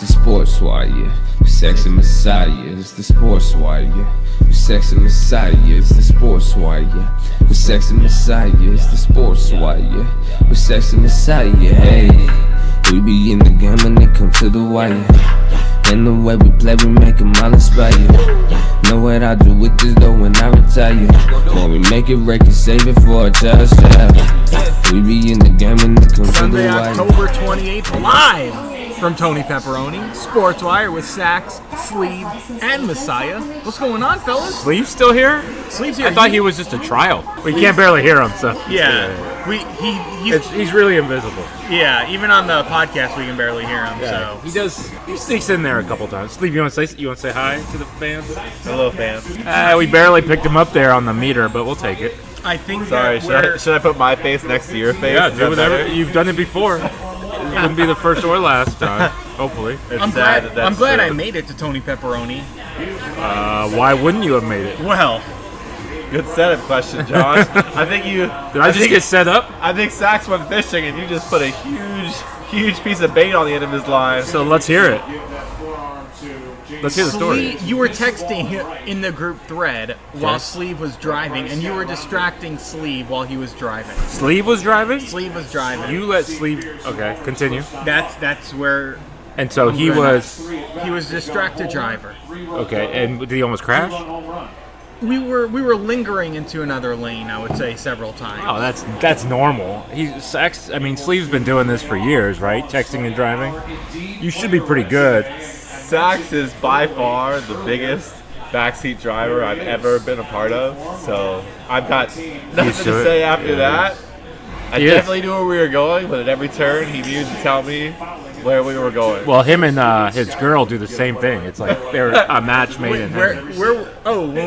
The sports wire, sexy Massieh, it's the sports wire. Sexy Massieh, it's the sports wire. Sexy Massieh, it's the sports wire. Sexy Massieh, hey. We be in the game when it comes to the wire. And the way we play, we make them all inspire. Know what I do with this though when I retire. When we make it, wreck it, save it for a child's child. We be in the game when it comes to the Sunday, wire. October 28th, live from Tony Pepperoni, Sports Wire with Sax, Sleeve, and Massieh. What's going on, fellas? Sleeve's still here? Sleeve's here. I thought he was just a trial. We can't barely hear him, so. Yeah. He's really invisible. Yeah, even on the podcast we can barely hear him. Yeah. So He sneaks in there a couple times. Sleeve, you want to say hi to the fans? Hello, fans. We barely picked him up there on the meter, but we'll take it. I think Sorry, should I put my face next to your face? Yeah, Is do that whatever. better? You've done it before. It wouldn't be the first or last time, hopefully. It's I'm sad glad. that I'm glad I true. made it to Tony Pepperoni. Why wouldn't you have made it? Well, Good setup question, Josh. I think you. Did I just get set up? I think Sax went fishing and you just put a huge piece of bait on the end of his line. So let's hear it. Let's hear the story. Sleeve, you were texting in the group thread while Okay. Sleeve was driving, and you were distracting Sleeve while he was driving. Sleeve was driving? Sleeve was driving. You let Sleeve. Okay, continue. That's where And so he was. he was distracted driver. Okay, and did he almost crash? We were lingering into another lane, I would say, several times. Oh, that's normal. Sleeve's been doing this for years, right? Texting and driving. You should be pretty good. Sax is by far the biggest backseat driver I've ever been a part of. So I've got nothing Used to to it. say after Yeah. that. I He is. definitely knew where we were going, but at every turn he knew to tell me where we were going. Well, him and his girl do the same thing. It's like they're a match made in heaven. When we We're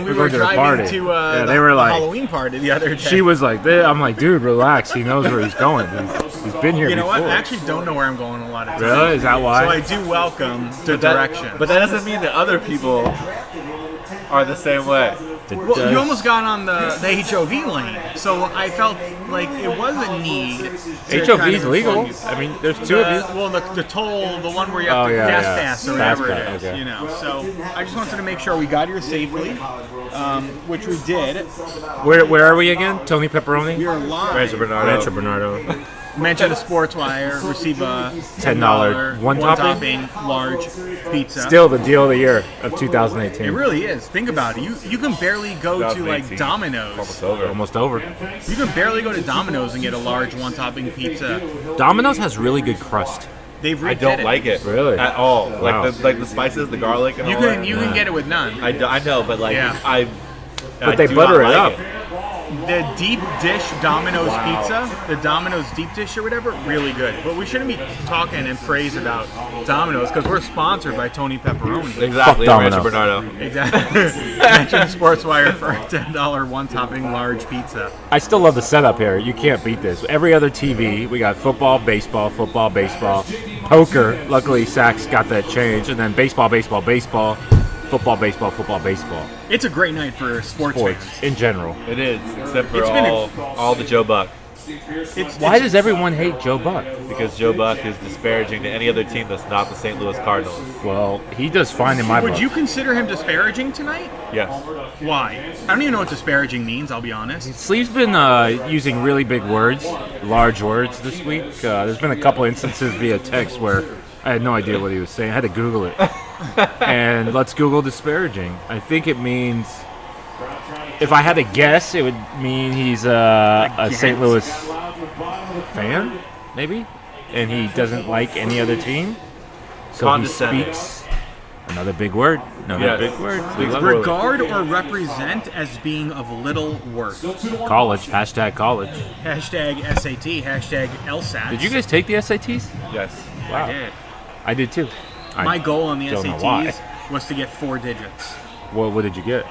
were going to the driving party. to Yeah, the they were like- Halloween party the other day. She was like, I'm like, dude, relax. He knows where he's going. He's been here You know before. what? I actually don't know where I'm going a lot of times. Really? Is that why? So I do welcome the But that- direction. But that doesn't mean that other people are the same way. Well, you almost got on the HOV lane, so I felt like it was a need. to HOV's kind of legal. inform you. I mean, there's two of you. Well, the toll, the one where you have Oh, to yeah, gas yeah. pass or Fast whatever pass, it is, okay. you know. So I just wanted to make sure we got here safely, which we did. Where are we again? Tony Pepperoni? We are live. Rancho Bernardo. Rancho Bernardo. Mention the Sports Wire, receive a $10 one topping large pizza. Still the deal of the year of It 2018. really is. Think about it. You can barely go to like 2018. Domino's. Almost over. Almost over. You can barely go to Domino's and get a large one-topping pizza. Domino's has really good crust. They've I redid don't it. like it Really? at all. Wow. Like the spices, the garlic, and You all can that. you can get it with none. I know, but like Yeah. But they do butter not it like up. The deep dish Domino's pizza, the Domino's deep dish or whatever, really good. But we shouldn't be talking and praise about Domino's because we're sponsored by Tony Pepperoni. Exactly, Fuck Rancho Domino's. Bernardo. Exactly. Mention Sports Wire for a $10 one-topping large pizza. I still love the setup here. You can't beat this. Every other TV, we got football, baseball, poker. Luckily, Sax got that change, and then baseball, football, baseball. It's a great night for sports fans. Sports in general. It is, except for It's been all the Joe Buck, Why does everyone hate Joe Buck? because Joe Buck is disparaging to any other team that's not the St. Louis Cardinals. Well, he does fine in my book. Would you consider him disparaging tonight? Yes. Why? I don't even know what disparaging means, I'll be honest. Sleeve's been using really big words, large words this week. There's been a couple instances via text where I had no idea what he was saying. I had to Google it. And let's Google disparaging. I think it means, if I had to guess, it would mean he's a St. Louis fan, maybe, and he doesn't like any other team. So he Condescending. speaks another big word. Another Yes. big word. We love it. Regard or represent as being of little worth. College. Hashtag college. Hashtag SAT, hashtag LSAT. Did you guys take the SATs? Yes. Wow. I did. I did too. My goal on the don't know why. SATs was to get 4 digits. What did you get?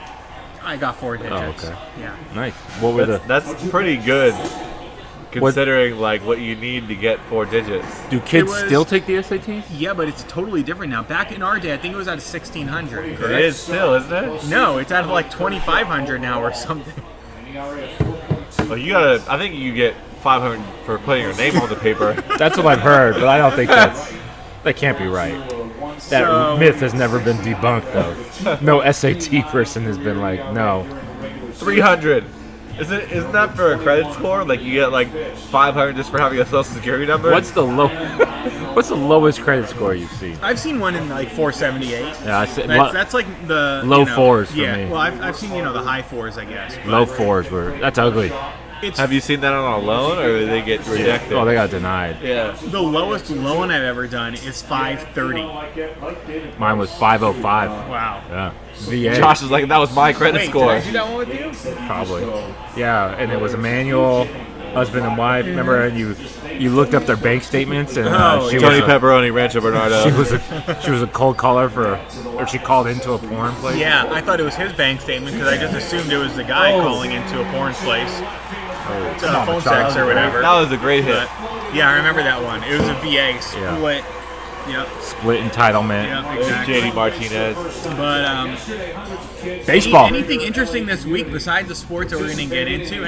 I got 4 digits. okay. Yeah. Nice. What were That's pretty good, considering like what you need to get 4 digits. do kids was- still take the SATs? Yeah, but it's totally different now. Back in our day, I think it was out of 1,600. It correct? is still, isn't it? No, it's out of like 2,500 now or something. Well, you gotta. I think you get 500 for putting your name on the paper. That's what I've heard, but I don't think that can't be right. That So- myth has never been debunked, though. No SAT person has been like, no. 300. Isn't that for a credit score? Like you get like 500 just for having a social security number? What's the lowest credit score you've seen? I've seen one in like 478. Yeah, I said, That's like the Low you know, fours for yeah, me. well, I've seen the high fours, I guess. but low fours were. That's ugly. It's Have you seen that on a loan, or did they get rejected? Oh, they got denied. Yeah. the lowest loan I've ever done is 530. Mine was 505. Wow. Yeah. VA. Josh is like, that was my credit Wait, score. did I do that one with you? Probably. Yeah, and it was a manual, husband and wife. Remember, and you looked up their bank statements, and Oh, she Tony was a, Pepperoni, Rancho Bernardo. she was a cold caller or she called into a porn place. Yeah, I thought it was his bank statement because I just assumed it was the guy calling into a porn place to phone sex or whatever. That was a great hit. But, yeah, I remember that one. It was a VA split. Yep. Split entitlement. Yeah, exactly. JD Martinez. But Baseball. anything interesting this week besides the sports that we're going to get into?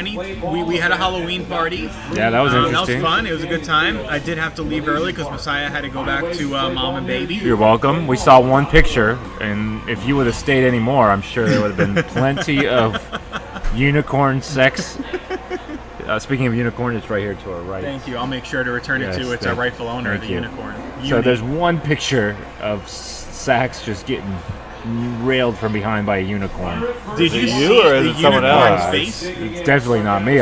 We had a Halloween party. Yeah, that was That interesting. was fun. It was a good time. I did have to leave early because Massieh had to go back to mom and baby. You're welcome. We saw one picture, and if you would have stayed any more, I'm sure there would have been plenty of unicorn sex. Speaking of unicorn, it's right here to our right. Thank you. I'll make sure to return it Yes, to its rightful owner, thank the you. unicorn. So there's one picture of Sax just getting railed from behind by a unicorn. Did you it see you or is the it someone unicorn's else? face? It's definitely not me.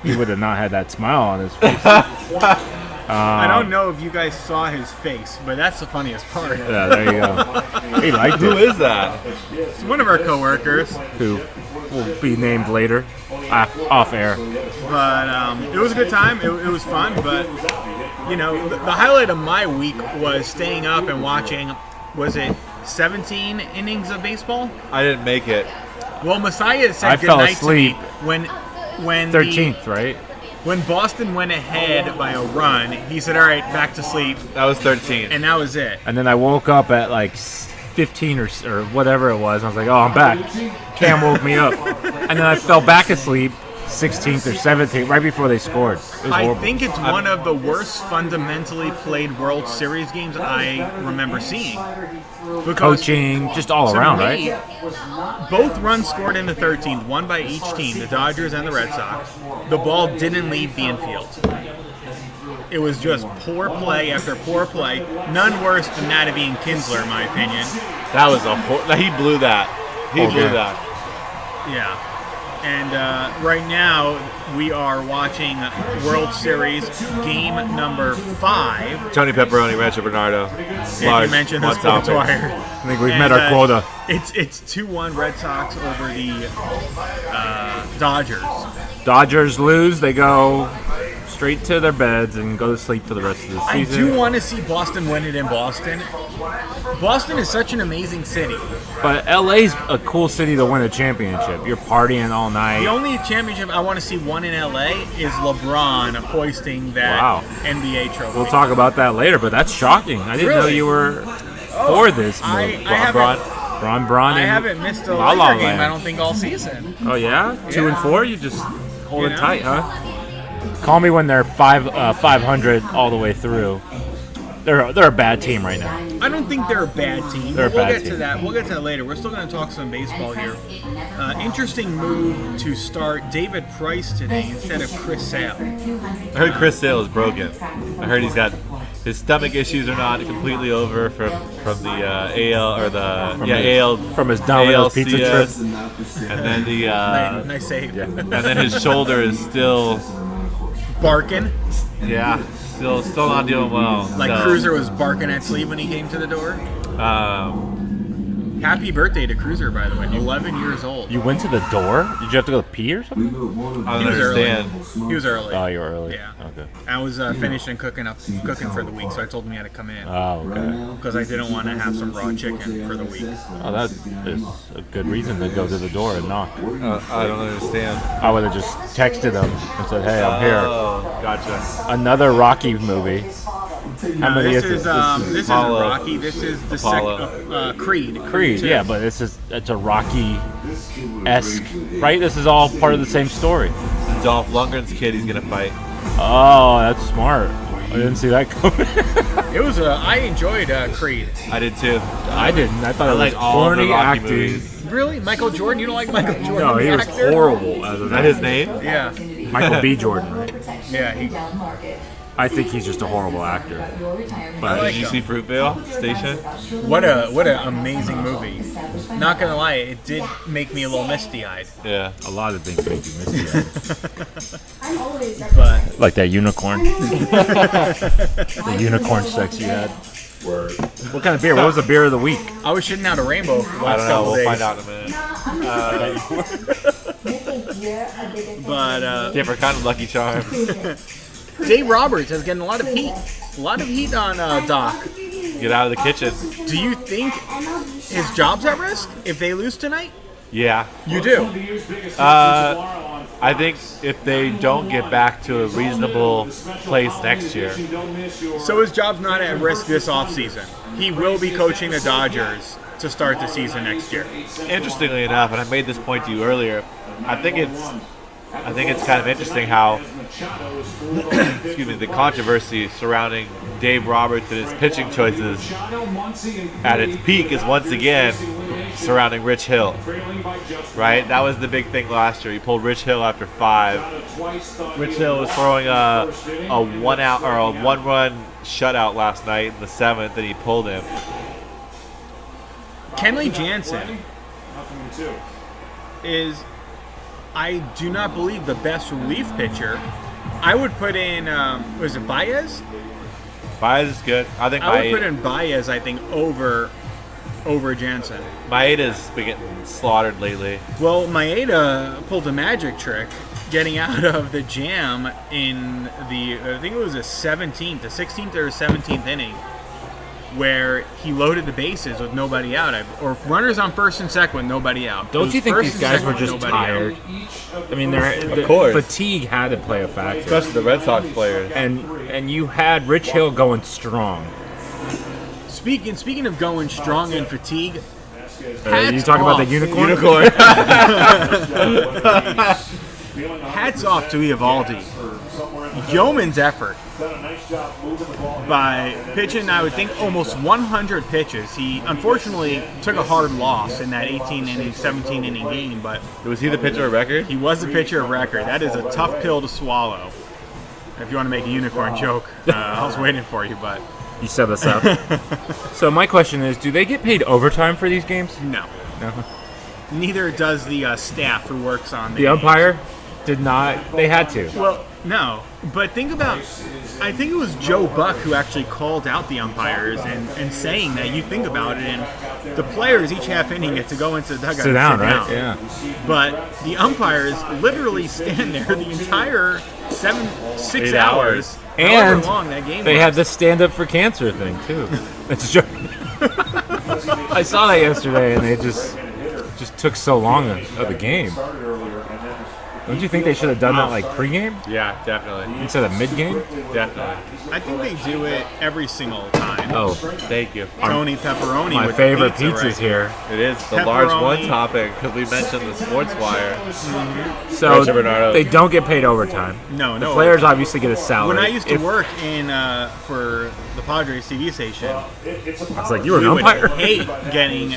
He would have not had that smile on his face. I don't know if you guys saw his face, but that's the funniest part. Yeah, there you go. He liked Who it. is that? It's one of our coworkers, Who will be named later, off air. but it was a good time. It was fun, but the highlight of my week was staying up and watching. Was it 17 innings of baseball? I didn't make it. Well, Massieh said I good fell night to me asleep. when 13th, right? when Boston went ahead by a run. He said, "All right, back to sleep," That was 13. and that was it. And then I woke up at like 15 or whatever it was. I was like, oh, I'm back. Cam woke me up. And then I fell back asleep 16th or 17th, right before they scored. It was I horrible. think it's one of the worst fundamentally played World Series games I remember seeing. Because Coaching, just all to around, me, right? both runs scored in the 13th, one by each team, the Dodgers and the Red Sox. The ball didn't leave the infield. It was just poor play after poor play. None worse than that of Ian Kinsler, in my opinion. That was he blew that. He blew Okay. that. Yeah. And right now, we are watching World Series game number 5. Tony Pepperoni, Rancho Bernardo. You mentioned this One topic. I think we've met our quota. It's 2-1 Red Sox over the Dodgers. Dodgers lose, they go straight to their beds and go to sleep for the rest of the I season. do want to see Boston win it in Boston. Boston is such an amazing city. But LA's a cool city to win a championship. You're partying all The night. only championship I want to see won in LA is LeBron hoisting that Wow. NBA trophy. We'll talk about that later, but that's shocking. I didn't know Really? you were for this move. I haven't- Bron I and haven't missed a La La Laker game, Land. I don't think, all season. Oh yeah, 2 and 4. You just hold You it know? tight, huh? Call me when they're 500 all the way through. They're a bad team right now. I don't think they're a bad team. They're a We'll bad get to team. that. We'll get to that later. We're still going to talk some baseball here. Interesting move to start David Price today instead of Chris Sale. I heard Chris Sale is broken. I heard he's got his stomach issues are not completely over from the AL or AL from his Domino's pizza trip. ALCS. And then the Nice save. and then his shoulder is still Barking. still not doing well. Like So, Cruiser was barking at sleep when he came to the door. Happy birthday to Cruiser, by the way. 11 years old. You went to the door? Did you have to go pee or something? I He don't was early. understand. He was early. Oh, you were early. Yeah. Okay. I was finishing cooking for the week, so I told him he had to come in Oh, okay. because I didn't want to have some raw chicken for the week. Oh, that is a good reason to go to the door and knock. I don't understand. I would have just texted him and said, "Hey, I'm here." Oh, gotcha. Another Rocky movie. How No, many this is is this? this is Apollo. Rocky. This is the second Creed. Creed, two. yeah, but it's a Rocky-esque, right? This is all part of the same story. Dolph Lundgren's kid he's gonna fight. Oh, that's smart. I didn't see that coming. It was I enjoyed Creed. I did too. I didn't. I thought it was like all the corny Rocky acting. movies. Really, Michael Jordan? You don't like Michael Jordan? No, he the was actor? horrible as Is a that his name? Yeah, Michael B. Jordan, right? yeah. I think he's just a horrible actor. But like Did you him. see Fruitvale Station? What a amazing movie. Not gonna lie, it did make me a little misty-eyed. Yeah. a lot of things make you misty. But Like that unicorn. The unicorn sex you had. What kind of beer? What was the beer of the week? I was shitting out a rainbow for the I last don't know. couple We'll days. find out in a minute. But Different kind of Lucky Charms. Dave Roberts is getting a lot of heat. A lot of heat on Doc. Get out of the kitchen. Do you think his job's at risk if they lose tonight? Yeah. You do. I think if they don't get back to a reasonable place next year, So his job's not at risk this offseason. He will be coaching the Dodgers to start the season next year. interestingly enough, and I made this point to you earlier, I think it's kind of interesting how excuse me, the controversy surrounding Dave Roberts and his pitching choices at its peak is once again surrounding Rich Hill. Right? That was the big thing last year. He pulled Rich Hill after 5. Rich Hill was throwing a 1-out or a 1-run shutout last night in the 7th, and he pulled him. Kenley Jansen is, I do not believe, the best relief pitcher. I would put in, was it Baez? Baez is good. I think I would put in Baez, I think, over Jansen. Maeda's been getting slaughtered lately. Well, Maeda pulled a magic trick getting out of the jam in the, I think it was the 16th or 17th inning, where he loaded the bases with nobody out, or runners on first and second with nobody out. It Don't was you think first these and guys second were with just nobody tired? out. I mean, the course. fatigue had to play a factor. Especially the Red Sox players. And you had Rich Hill going strong. Speaking of going strong and fatigue, You talking about the unicorn? hats off to Eovaldi. Yeoman's effort by pitching, I would think, almost 100 pitches. He unfortunately took a hard loss in that 18-inning, 17-inning game, but Was he the pitcher of record? he was the pitcher of record. That is a tough pill to swallow. If you want to make a unicorn joke, I was waiting for you, but You set us up. So my question is, do they get paid overtime for these games? no. No. Neither does the staff who works on The umpire did not. They had to. Well, no. But think about, I think it was Joe Buck who actually called out the umpires and saying that, you think about it, and the players each half inning get to go into the dugout Sit and down, sit right? down. Yeah. But the umpires literally stand there the entire 6 8 hours, And however long that game They was. had the stand up for cancer thing too. It's just, I saw that yesterday, and they just took so long of the game. Don't you think they should have done that like pregame Yeah, definitely. instead of mid-game? Definitely. I think they do it every single time. Oh, Thank you. Tony Pepperoni my with favorite the pizza pizza's right here. It is the large Pepperoni. one topic because we mentioned the sports wire. So Roger Bernardo. they don't get paid overtime. No, The no. players obviously get a salary. When I used to If- work in for the Padres TV station, I was like, you were an we would umpire? hate getting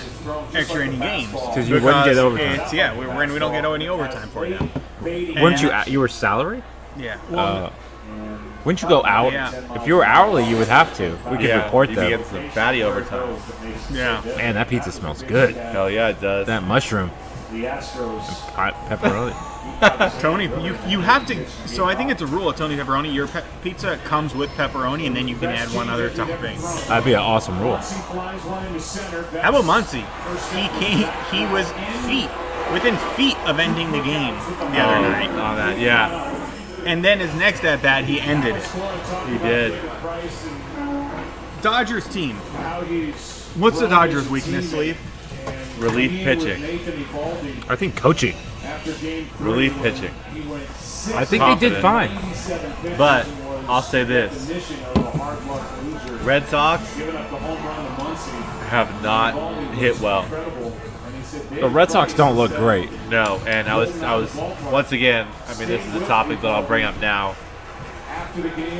extra inning games because you wouldn't get overtime. We don't get any overtime for them. Wouldn't you? You were salary? Yeah. Well, Wouldn't you go out? Yeah. If you were hourly, you would have to. We could report you can them. get some fatty overtime. yeah. Man, that pizza smells good. Hell yeah, it does. That mushroom. Pepperoni. Tony, you have to. So I think it's a rule at Tony Pepperoni. Your pizza comes with pepperoni, and then you can add one other topping. That'd be an awesome rule. How about Muncie? He was within feet of ending the game the other night, On that, yeah, and then his next at bat he ended it. he did. Dodgers team. What's the Dodgers' weakness, Sleeve? Relief pitching. I think coaching. Relief pitching. I think they did fine. But I'll say this: Red Sox have not hit well. The Red Sox don't look great. No, and I was once again. I mean, this is a topic that I'll bring up now.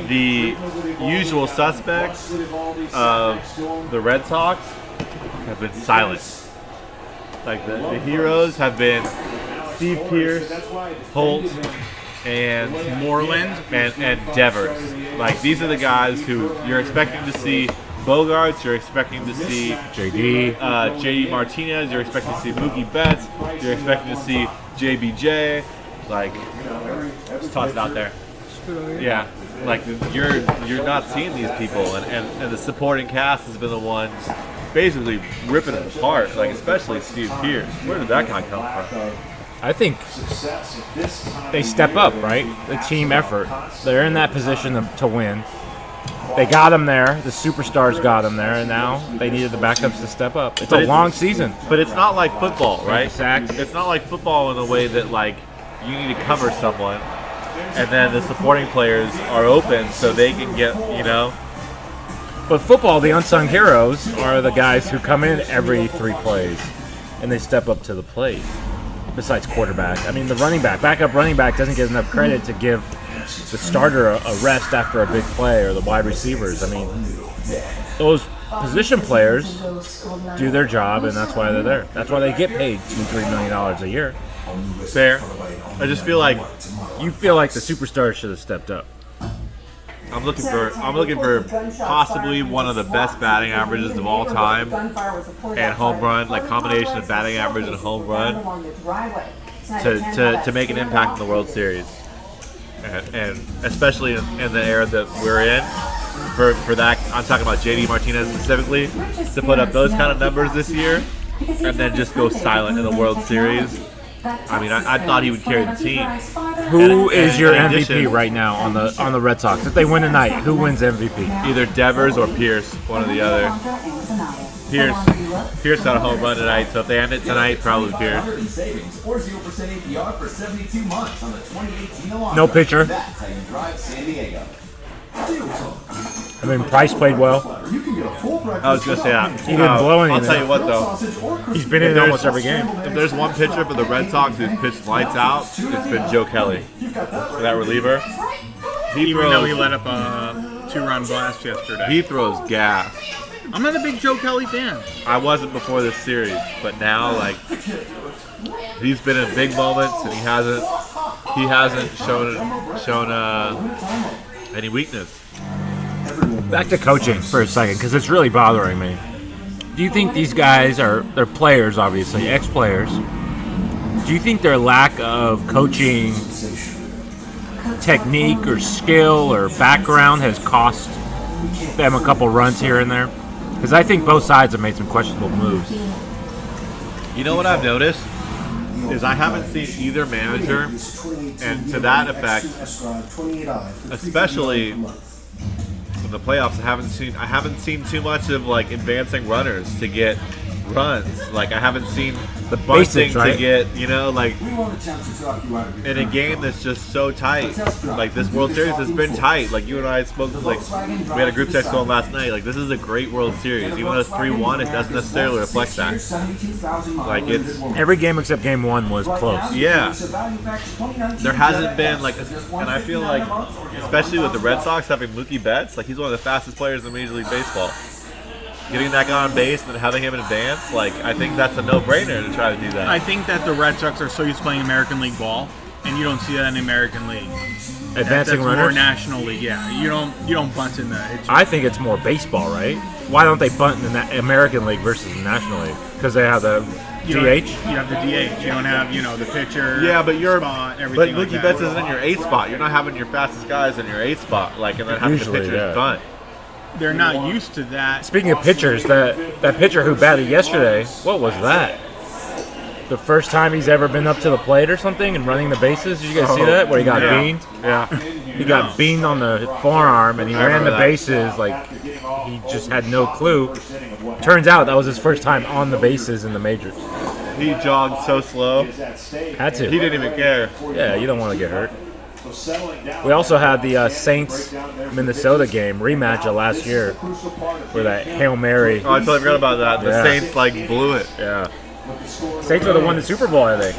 the usual suspects of the Red Sox have been silent. Like the heroes have been Steve Pearce, Holt, and Moreland. and Devers. Like these are the guys who you're expecting to see. Bogarts, you're expecting to see JD Martinez, you're expecting to see Mookie Betts, you're expecting to see JBJ. Like, just toss it out there. Yeah, like you're not seeing these people, and the supporting cast has been the ones basically ripping it apart. Like especially Steve Pearce. Where did that guy come from? I think they step up, right? The team effort. They're in that position to win. They got him there. The superstars got him there, and now they needed the backups to step up. It's a long season. But it's not like football, right? Sacks. It's not like football in the way that like you need to cover someone, and then the supporting players are open so they can get, you know. But football, the unsung heroes are the guys who come in every 3 plays, and they step up to the plate. Besides quarterback, I mean the backup running back doesn't get enough credit to give the starter a rest after a big play, or the wide receivers. I mean, those position players do their job, and that's why they're there. That's why they get paid $2-3 million a year. Fair. I just feel like You feel like the superstars should have stepped up. I'm looking for possibly one of the best batting averages of all time, and home run, like combination of batting average and home run, to make an impact in the World Series. And especially in the era that we're in, for that, I'm talking about JD Martinez specifically, to put up those kind of numbers this year, and then just go silent in the World Series. I mean, I thought he would carry the team. Who is your MVP right now on the Red Sox? If they win tonight, who wins MVP? Either Devers or Pierce, one or the other. Pierce got a home run tonight, so if they end it tonight, probably Pierce. No pitcher. I mean, Price played well. I was going to say that. He didn't blow anything. I'll tell you what, though. He's been in almost every game. If there's one pitcher for the Red Sox who's pitched lights out, it's been Joe Kelly. For that reliever. Even though he let up a 2-run blast yesterday. He throws gas. I'm not a big Joe Kelly fan. I wasn't before this series, but now, like, he's been in big moments, and he hasn't shown any weakness. Back to coaching for a second, because it's really bothering me. Do you think these guys they're players, obviously, ex-players. Do you think their lack of coaching technique or skill or background has cost them a couple runs here and there? Because I think both sides have made some questionable moves. You know what I've noticed? Is I haven't seen either manager, and to that effect, especially in the playoffs, I haven't seen too much of like advancing runners to get runs. Like I haven't seen the bunting to get, you know, like in a game that's just so tight. Like this World Series has been tight. Like you and I spoke, like we had a group text going last night. Like this is a great World Series. Even though it's 3-1, it doesn't necessarily reflect that. Like it's every game except game 1 was close. Yeah. There hasn't been like, and I feel like, especially with the Red Sox having Mookie Betts, like he's one of the fastest players in Major League Baseball. Getting that guy on base and then having him advance, like I think that's a no-brainer to try to do that. I think that the Red Sox are so used to playing American League ball, and you don't see that in the American League. Advancing that's runners? more National League, yeah. You don't bunt in that. I think it's more baseball, right? Why don't they bunt in the American League versus the National League? Because they have the DH? You have the DH. You don't have, the pitcher. Yeah, but spot, everything Mookie like Betts isn't in your 8 spot. You're not having your fastest guys in your 8 spot, like, and then having Usually, the pitchers yeah. bunt. They're not used to that. Speaking of pitchers, that pitcher who batted yesterday, what was that? The first time he's ever been up to the plate or something and running the bases? Did you guys see that? Where he got beamed? Yeah. He got beamed on the forearm and he ran the bases like he just had no clue. Turns out that was his first time on the bases in the majors. He jogged so slow. Had to. He didn't even care. Yeah, you don't want to get hurt. We also had the Saints-Minnesota game rematch of last year where that Hail Mary. Oh, I totally forgot about that. The Yeah. Saints, like, blew it. Yeah. Saints would have won the Super Bowl, I think.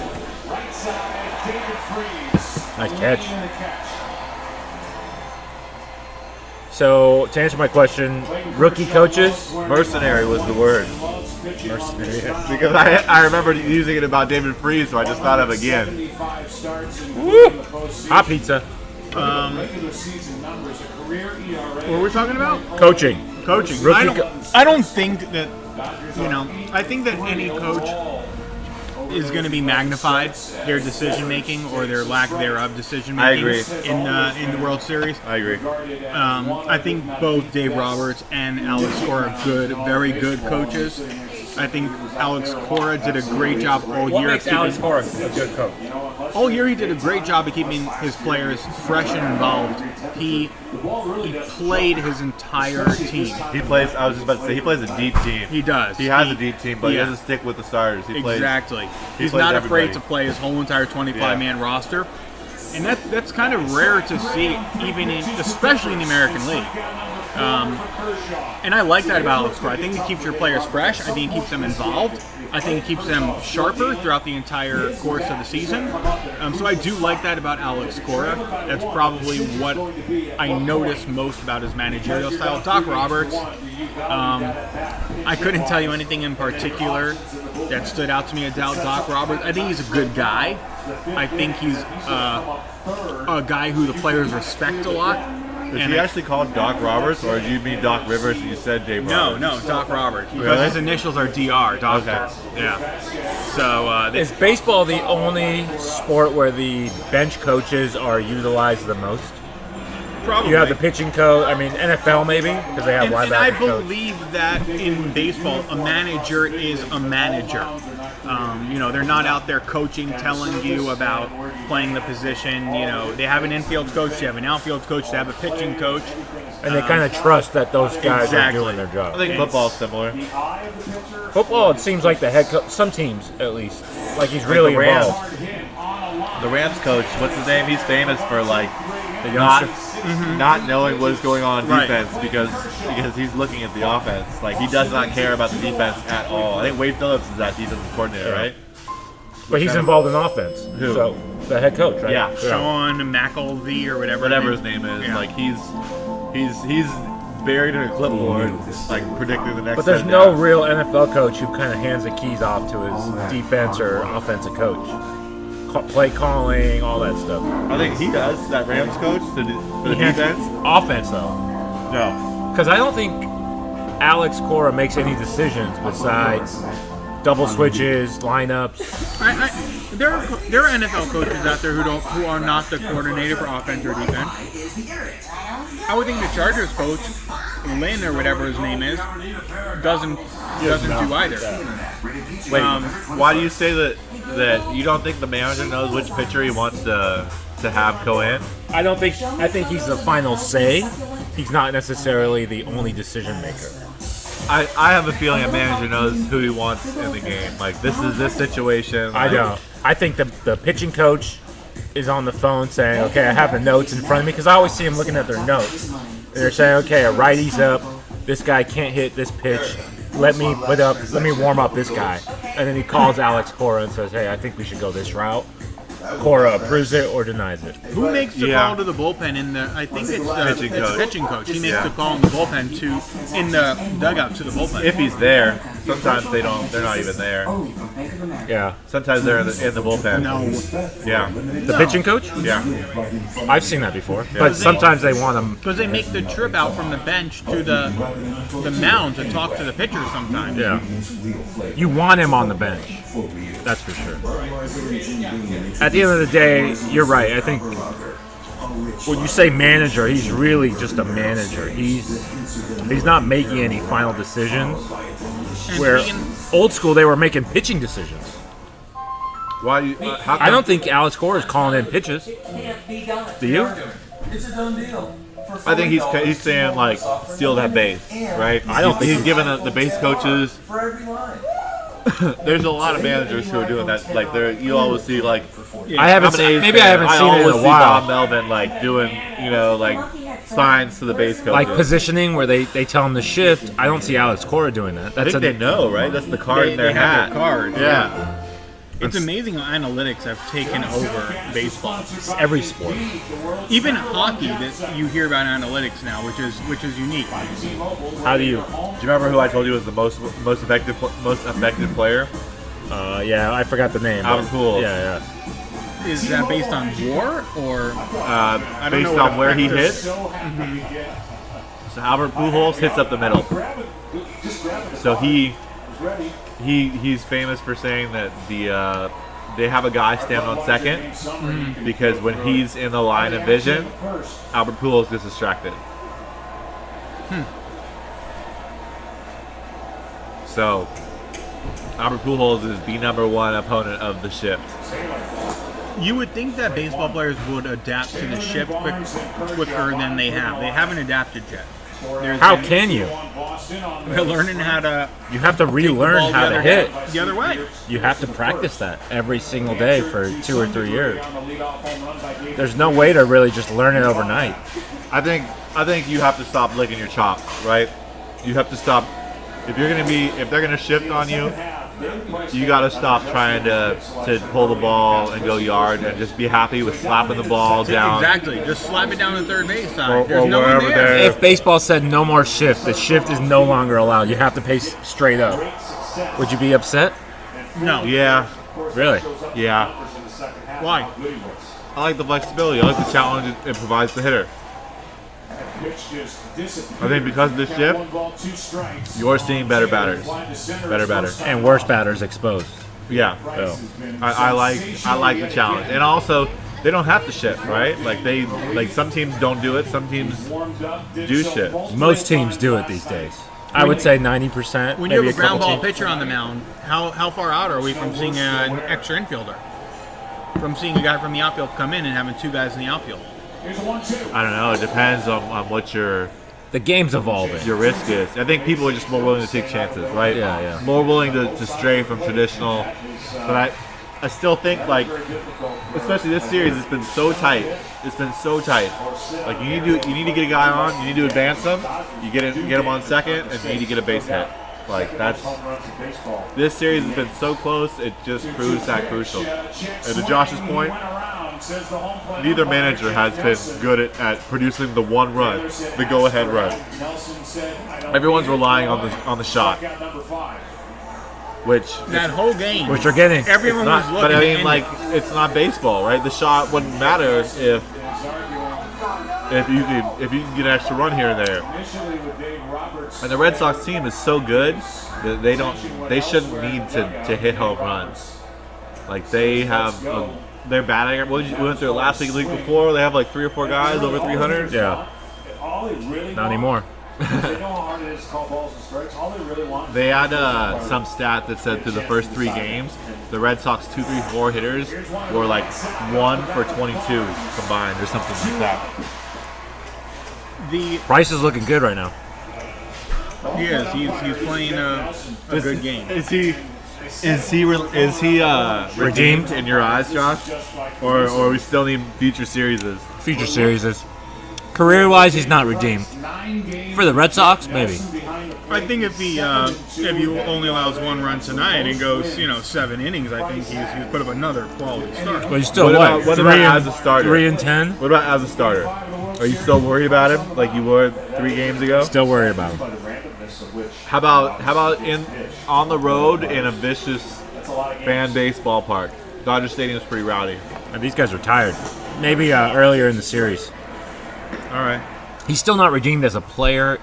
Nice catch. So to answer my question, rookie coaches. Mercenary was the word. Mercenary. Because I remember using it about David Freese, so I just thought of it again. Woo! Hot pizza. What were we talking about? Coaching. Coaching. Rookie I don't think that, I think that any coach is going to be magnified, their decision making or their lack thereof decision making. I agree. In the World Series. I agree. I think both Dave Roberts and Alex Cora are good, very good coaches. I think Alex Cora did a great job all year. What makes Alex Cora a good coach? All year he did a great job of keeping his players fresh and involved. He played his entire team. He plays. I was just about to say he plays a deep team. He does. He has a deep team, but he doesn't stick with the starters. He exactly. He's plays not everybody. afraid to play his whole entire 25-man roster, and that's kind of rare to see, especially in the American League. And I like that about Alex Cora. I think it keeps your players fresh. I think it keeps them involved. I think it keeps them sharper throughout the entire course of the season. So I do like that about Alex Cora. That's probably what I notice most about his managerial style. Doc Roberts, I couldn't tell you anything in particular that stood out to me about Doc Roberts. I think he's a good guy. I think he's a guy who the players respect a lot. Did you actually call him Doc Roberts, or did you mean Doc Rivers and you said Dave Roberts? No, Doc Roberts. Because Really? his initials are DR, Doctor. Okay. Yeah. So, Is baseball the only sport where the bench coaches are utilized the most? probably. You have the pitching coach. I mean, NFL maybe because they have and linebacker I coach. believe that in baseball, a manager is a manager. They're not out there coaching, telling you about playing the position. They have an infield coach, they have an outfield coach, they have a pitching coach. And they kind of trust that those guys Exactly. are doing their I job. think football's similar. Football, it seems like the head coach, some teams at least, like he's really the Rams. involved. The Rams coach, what's his name? He's famous for The not youngster. not knowing what is going on in Right. defense because he's looking at the offense. Like he does not care about the defense at all. I think Wade Phillips is that defensive coordinator, right? But he's involved in offense. Who? So the head coach, right? Yeah. Sean McElvey or Whatever his name is. Yeah. Like he's buried in a clipboard, like predicting the next. But there's 10 no downs. real NFL coach who kind of hands the keys off to his defense or offensive coach. Play calling, all that stuff. I think he does. That Rams coach for the He hands- defense. Offense, though. No. Because I don't think Alex Cora makes any decisions besides double switches, lineups. There are NFL coaches out there who are not the coordinator for offense or defense. I would think the Chargers coach, Lynn or whatever his name is, doesn't do either. Wait, why do you say that you don't think the manager knows which pitcher he wants to have go in? I think he's the final say. He's not necessarily the only decision maker. I have a feeling a manager knows who he wants in the game. Like this is this situation. I don't. I think the pitching coach is on the phone saying, okay, I have the notes in front of me, because I always see them looking at their notes. And they're saying, okay, a righty's up, this guy can't hit this pitch, let me warm up this guy. And then he calls Alex Cora and says, hey, I think we should go this route. Cora approves it or denies it. Who makes the call to the bullpen I think it's the pitching coach. He makes the call in the bullpen in the dugout to the bullpen. If he's there, sometimes they're not even there. Yeah. Sometimes they're in the bullpen. No. Yeah. The pitching coach? Yeah. I've seen that before. But sometimes they want them. Because they make the trip out from the bench to the mound to talk to the pitcher sometimes. Yeah. You want him on the bench. That's for sure. At the end of the day, you're right. I think when you say manager, he's really just a manager. He's not making any final decisions. And Where speaking- old school, they were making pitching decisions. Why? How come? I don't think Alex Cora is calling in pitches. Do you? I think he's saying like steal that base, right? I don't think he's giving the base coaches. There's a lot of managers who are doing that. Like you always see like. I haven't. I'm an A's Maybe I fan. haven't seen it always in a see Bob while. Melvin like doing like signs to the base coaches. Like positioning, where they tell him to shift. I don't see Alex Cora doing that. I think they know, right? That's the card in their they have hat. their card. Yeah. It's amazing how analytics have taken over baseball. Every sport. Even hockey, that you hear about analytics now, which is unique. How do you? Do you remember who I told you was the most effective player? Yeah, I forgot the name. Albert Pujols. Yeah. Is that based on WAR or I don't Based know what on where he effective- hits. So Albert Pujols hits up the middle. So he's famous for saying that they have a guy stand on second because when he's in the line of vision, Albert Pujols gets distracted. So Albert Pujols is the #1 opponent of the shift. You would think that baseball players would adapt to the shift quicker than they have. They haven't adapted yet. How can you? They're learning how to You have to take the relearn ball how to hit. the other way. You have to practice that every single day for 2 or 3 years. There's no way to really just learn it overnight. I think you have to stop licking your chops, right? You have to stop if they're gonna shift on you. You got to stop trying to pull the ball and go yard and just be happy with slapping the ball down. Exactly. Just slap it down to third base side. Or There's no one wherever there. they're- If baseball said no more shift, the shift is no longer allowed. You have to pace straight up. Would you be upset? No. Yeah, Really? yeah. Why? I like the flexibility. I like the challenge it provides the hitter. I think because of this shift, you're seeing better batters. And worse batters exposed. Yeah. I like the challenge, and also they don't have to shift, right? Like some teams don't do it. Some teams do shift. Most teams do it these days. I would say 90%. When you maybe have a ground couple ball teams. pitcher on the mound, how far out are we from seeing an extra infielder? From seeing a guy from the outfield come in and having 2 guys in the outfield? I don't know. It depends on what your The game's evolving. risk is. I think people are just more willing to take chances, right? Yeah. More willing to stray from traditional. But I still think, like, especially this series, it's been so tight. Like you need to get a guy on. You need to advance him. You get him on second, and you need to get a base hit. Like this series has been so close. It just proves that crucial. And to Josh's point, neither manager has been good at producing the one run, the go-ahead run. Everyone's relying on the shot, which That whole game, Which are getting. everyone was looking but I to mean, end like, it's not baseball, right? The shot wouldn't matter if you can get an extra run here and there. And the Red Sox team is so good that they shouldn't need to hit home runs. Like they have they're batting. We went through it last week, the week before. They have like 3 or 4 guys over 300. Yeah. Not anymore. They had some stat that said through the first 3 games, the Red Sox 2, 3, 4 hitters were like 1 for 22 combined or something like that. Price is looking good right now. He is. He's playing a good game. Is he redeemed in your eyes, Josh? Or we still need future series? Future series is. Career-wise, he's not redeemed. For the Red Sox, maybe. I think if he only allows 1 run tonight and goes 7 innings, I think he's put up another quality start. But he's still What about as a starter? 3-10. What about as a starter? Are you still worried about him like you were 3 games ago? Still worried about him. How about on the road in a vicious fan base ballpark? Dodger Stadium's pretty rowdy. And these guys are tired. Maybe earlier in the series. All right. He's still not redeemed as a player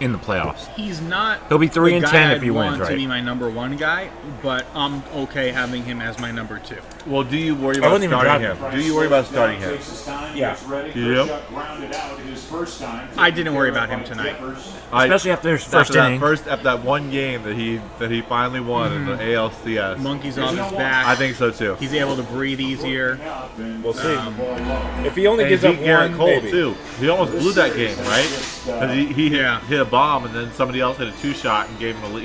in the playoffs. He's not. He'll be 3 the and guy 10 if I'd he wins, want to right? be my number 1 guy, but I'm okay having him as my number 2. Well, do you worry about wouldn't even starting drop him? Do you worry about starting him? Yeah. You do? I didn't worry about him tonight. Especially after his first inning. After that one game that he finally won in the ALCS. Monkey's off his back. I think so too. He's able to breathe easier. We'll see. If he only And gives he up beat Garrett one, Cole maybe. too. He almost blew that game, right? Because he hit a bomb and then somebody else hit a 2-shot and gave him a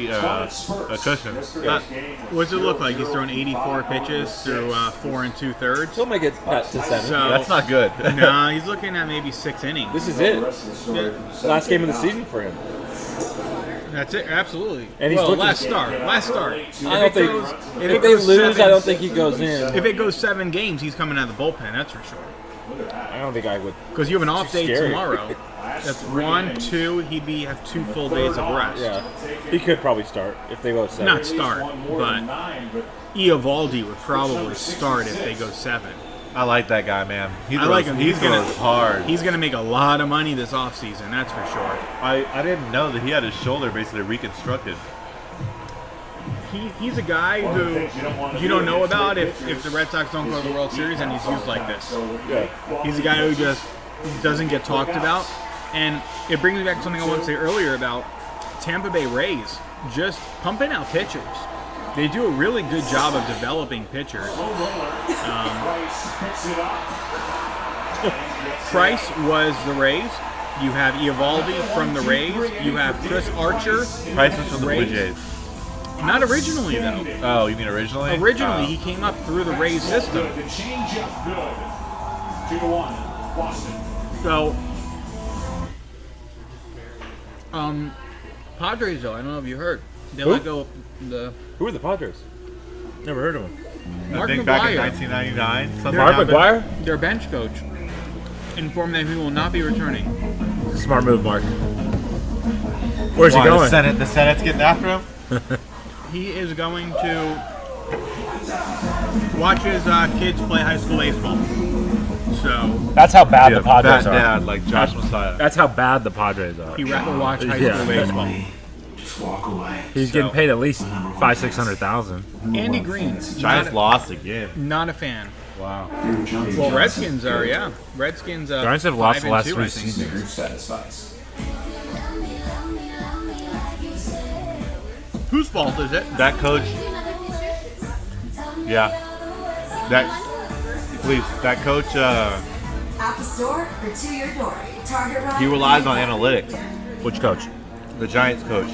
cushion. What's it look like? He's thrown 84 pitches through 4 2/3. He'll make it to 7. So That's not good. nah, he's looking at maybe 6 innings. This is it. Yeah. Last game of the season for him. That's it. Absolutely. And he's well, looking- last start. I don't think if they lose, I don't think he goes in. If it goes 7 games, he's coming out of the bullpen. That's for sure. I don't think I would. Because you have an off day scary. tomorrow. That's 1, 2. He'd have 2 full days of rest. Yeah, he could probably start if they go 7. Not start, but Eovaldi would probably start if they go 7. I like that guy, man. He I like him. He He's gonna throws hard. He's gonna make a lot of money this offseason. That's for sure. I didn't know that he had his shoulder basically reconstructed. He's a guy who you don't know about if the Red Sox don't go to the World Series and he's used like this. Yeah. He's a guy who just doesn't get talked about. And it brings me back to something I wanted to say earlier about Tampa Bay Rays just pumping out pitchers. They do a really good job of developing pitchers. Price was the Rays. You have Eovaldi from the Rays. You have Chris Archer. Price was from the Blue Rays. Jays. Not originally, though. Oh, you mean originally? Originally, he came up through the Rays system. So, Padres, though, I don't know if you heard. They let go the Who are the Padres? Never heard of him. I Mark think back in McGwire. 1999. Something Mark happened. McGwire? Their bench coach informed that he will not be returning. Smart move, Mark. Where's he Why, going? The Senate's getting after him? He is going to watch his kids play high school baseball. So That's how bad Yeah, the Padres fat are. dad like Josh Messiah. That's how bad the Padres are. he rather watch high Yeah. school baseball. He's getting paid at least $500,000-600,000. Andy Green, Giants lost again. not a fan. Wow. Well, Redskins are, yeah. Redskins. Giants have lost the last 5-2, 3 I think. seasons. Whose fault is it? That coach. Yeah. That coach. At the store or to your door. Target run. He relies on analytics. Which coach? The Giants coach.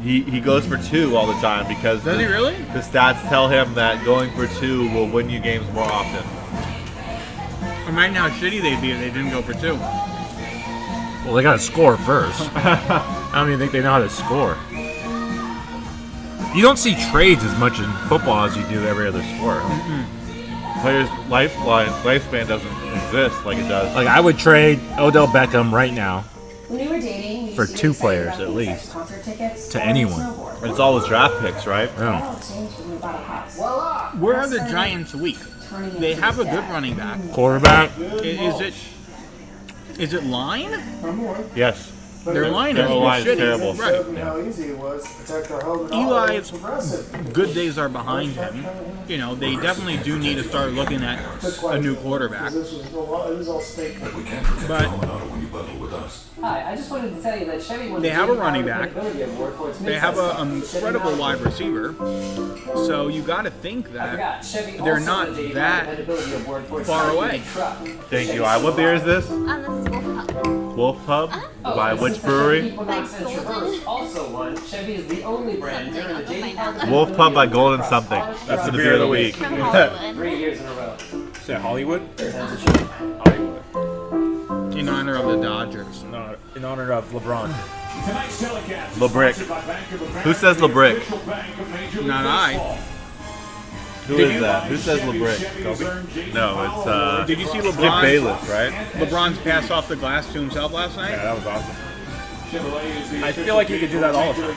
He goes for 2 all the time because Does he really? the stats tell him that going for 2 will win you games more often. Imagine how shitty they'd be if they didn't go for 2. Well, they got to score first. I don't even think they know how to score. You don't see trades as much in football as you do every other sport. Players' lifespan doesn't exist like it does. Like, I would trade Odell Beckham right now When we were dating, we for used to 2 get excited players about at things like least. concert tickets to or anyone. snowboard. And it's always draft picks, right? Yeah. That all changed when we bought a house. Where are the Giants weak? They have a good running back. Quarterback? Is it line? Yes. Their line Their is line is shitty. terrible. Right. How easy it was to protect our home. and Eli's progressive. good days are behind him. You know, they definitely do need to start looking at a new quarterback. This was it was all steak. But Hi, I just wanted to tell you that Chevy won They the have a J.D. running Power back. Credibility Award for its they have midsize an truck. incredible wide receiver. So you got to think I that forgot, Chevy they're also not won the J.D. that Power Credibility Award for its far light-duty away. truck. Thank you. What beer is this? This is Wolf Pup. Wolf Pub? Oh, By and which since the brewery? Chevy Equinox and Golden. Traverse also won, Chevy is the only brand to earn the J.D. Power Credibility Wolf Pub by Award Golden across something. all That's the trucks beer of the week. From Hollywood. 3 years in a row. Is that Hollywood? Hollywood. in honor of the Dodgers. No, in honor of LeBron. LeBrick. Who says LeBrick? Not I. Who Did is you- that? Who says LeBrick? Kobe? No, it's Did you see Skip LeBron? Bayless, right? LeBron's pass off the glass to himself last night. Yeah, that was awesome. I feel like he could do that all the time.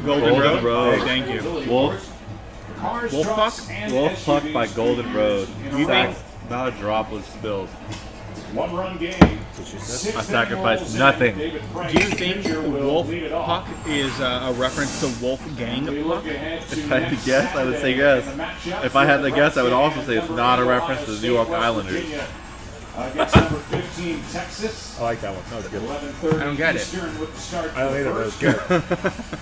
Golden Golden Road. Road. Thank you. Wolf. Wolf Puck. Wolf Puck by Golden Road. You think- Not a drop was spilled. One-run game. I sacrificed nothing. Do you think Wolf Puck is a reference to Wolfgang Puck? If I had to guess, I would say yes. If I had to guess, I would also say it's not a reference to the New York Islanders. Against number 15, Texas. I like that one. That was good. 11:30 I don't get it. Eastern with the start I don't either, but it was first.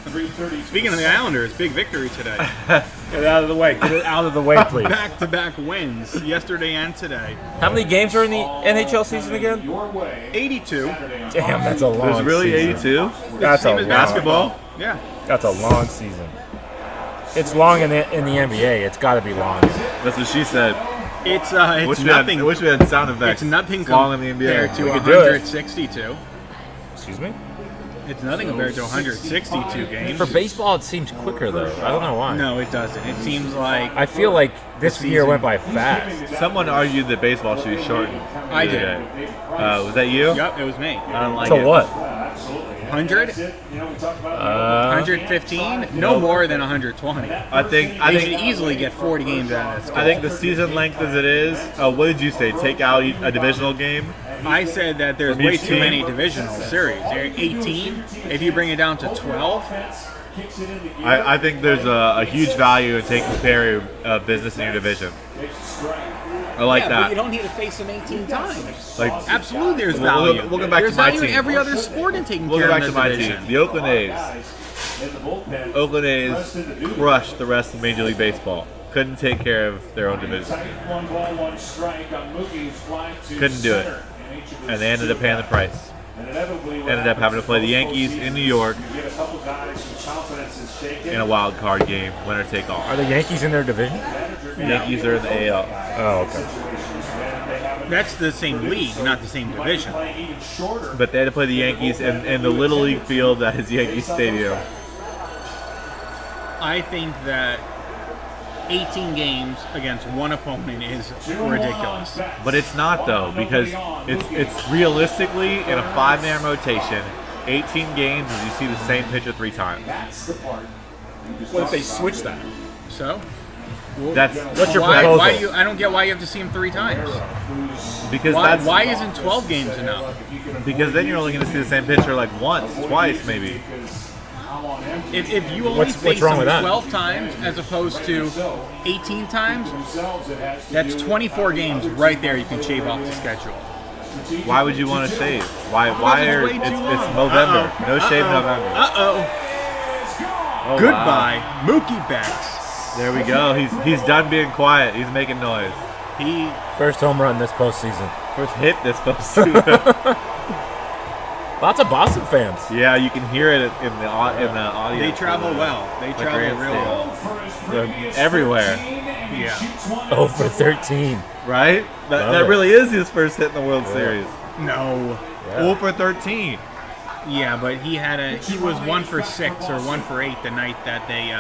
good. 3:30. Speaking of the Islanders, big victory today. Get it out of the way. Get it out of the way, please. Back-to-back wins, yesterday and today. How many games are in the NHL season again? Your way. 82. Damn, that's a long There's really season. 82? That's Same a as long, basketball. Yeah. That's a long season. It's long in the NBA. It's got to be long. That's what she said. It's I nothing. wish we had sound effects. It's nothing Long in the NBA. compared to We could do it. 162. Excuse me? It's nothing compared to 162 games. For baseball, it seems quicker though. I don't know why. No, it doesn't. It seems like I feel like this year went by fast. Someone argued that baseball should be shortened. I did. Was that you? Yep, it was me. I don't like So it. what? 100? 115? No more than 120. I think They should easily get 40 games out of this. I think the season length as it is. What did you say? Take out a divisional game. I said that there's From way each too team? many divisional series. There are 18. If you bring it down to 12, I think there's a huge value in taking care of business in your division. I like yeah, that. but you don't need to face them 18 times. Like, Absolutely, there's We'll- value. we'll go back there's to my value in team. every other sport in taking We'll care go of back the to my division. team. The Oakland A's. Oakland A's crushed the rest of Major League Baseball. Couldn't take care of their own division. Couldn't do it. And they ended up paying the price. Ended up having to play the Yankees in New York in a wild card game, winner take all. Are the Yankees in their division? Yankees are in the AL. Oh, okay. That's the same league, not the same division. But they had to play the Yankees in the Little League field that is Yankee Stadium. I think that 18 games against one opponent is ridiculous. But it's not though, because it's realistically in a 5-man rotation, 18 games is you see the same pitcher 3 times. What if they switch that? So? Well, That's What's your why, proposal? why do you? I don't get why you have to see him 3 times. because Why, that's why isn't 12 games enough? because then you're only going to see the same pitcher like once, twice maybe. If you only What's face wrong him with that? 12 times as opposed to 18 times, that's 24 games right there you can shave off the schedule. Why would you want to shave? Why are way too long. it's November? No shave November. Uh-oh. Oh, Goodbye, wow. Mookie Betts. There we go. He's done being quiet. He's making noise. He First home run this postseason. First hit this postseason. Lots of Boston fans. Yeah, you can hear it in the audio. They travel well. They travel real well. They're everywhere, Yeah. Oh, for 13. right? Love That it. really is his first hit in the World Series. No. 0 for 13. Yeah, but he was 1 for 6 or 1 for 8 the night that they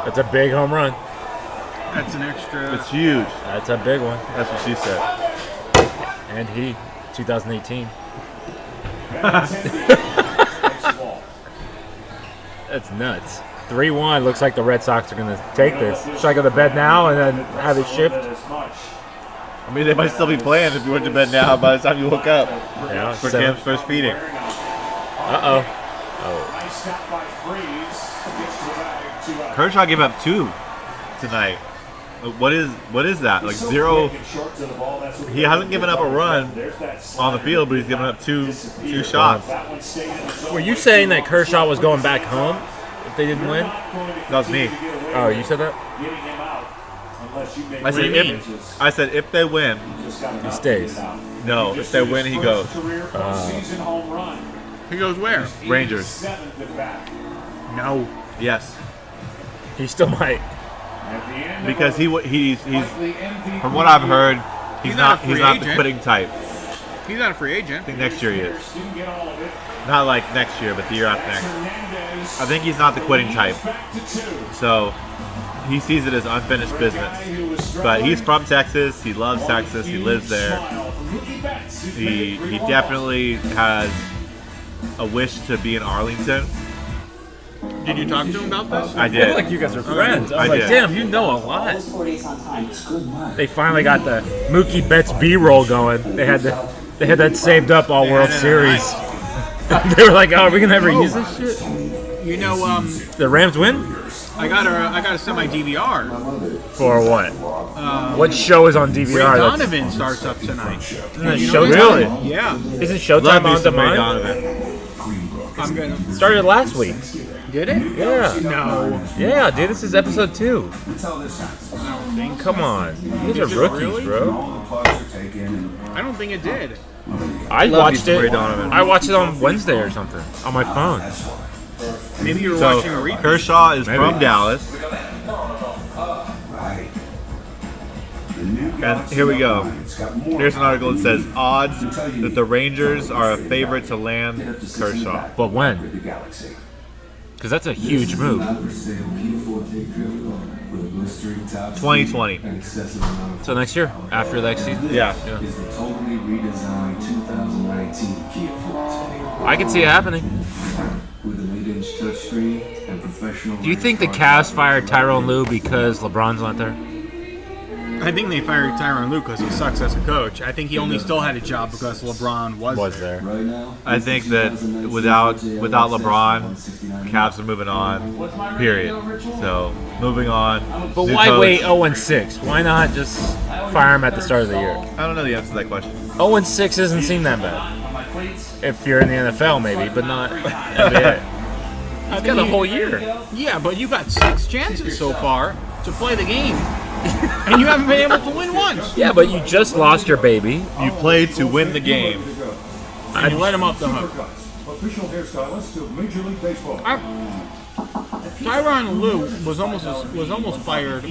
That's a big home run. that's an extra. It's huge. That's a big one. That's what she said. And he, 2018. That's nuts. 3-1. Looks like the Red Sox are going to take this. Should I go to bed now and then have it shift? I mean, they might still be playing if you went to bed now by the time you woke up Yeah. for 7. Cam's first feeding. Uh-oh. Kershaw gave up 2 tonight. What is that? Like 0. He hasn't given up a run on the field, but he's given up two shots. Were you saying that Kershaw was going back home if they didn't win? That was me. Oh, you said that? I said if they win, He stays. no. If they win, he goes. He goes where? Rangers. No. Yes, He still might. because he's from what I've heard, he's not a not free the agent. quitting type. He's not a free agent. I think next year he is. Not like next year, but the year after next. I think he's not the quitting type. So he sees it as unfinished business. But he's from Texas. He loves Texas. He lives there. He definitely has a wish to be in Arlington. Did you talk to him about this? I I feel did. like you guys are friends. I was I like, did. damn, you know a lot. They finally got the Mookie Betts B-roll going. They had that saved up all World had it Series. They were like, oh, are we going to ever use this shit? You know, The Rams win? I gotta send my DVR. For what? What show is on Ray DVR? Donovan starts up tonight. Isn't that You know Showtime? that? Yeah. Isn't Love Showtime me on some Ray demand? Donovan. I'm gonna. Started last week. Did it? Yeah. No. Yeah, dude, this is episode 2. Come on. These are rookies, really? bro. I don't think it did. I Love watched me some it. Ray Donovan. I watched it on Wednesday or something on my phone. Maybe you were So watching a replay. Kershaw is Maybe. from Dallas. And here we go. Here's an article that says odds that the Rangers are a favorite to land Kershaw. But when? Because that's a huge move. 2020. So next year, after the next season. Yeah. I can see it happening. Do you think the Cavs fired Tyronn Lue because LeBron's not there? I think they fired Tyronn Lue because he sucks as a coach. I think he only still had a job because LeBron was there. I think that without LeBron, Cavs are moving on. Period. So moving on. But New why coach. wait 0-6? Why not just fire him at the start of the year? I don't know the answer to that question. 0-6 doesn't seem that bad. If you're in the NFL, maybe, but not NBA. He's got a whole year. Yeah, but you got 6 chances so far to play the game. And you haven't been able to win once. Yeah, but you just lost your baby. You played to win the game. And you let him up the hook. Official hairstylist of Major League Baseball. Tyronn Lue was almost fired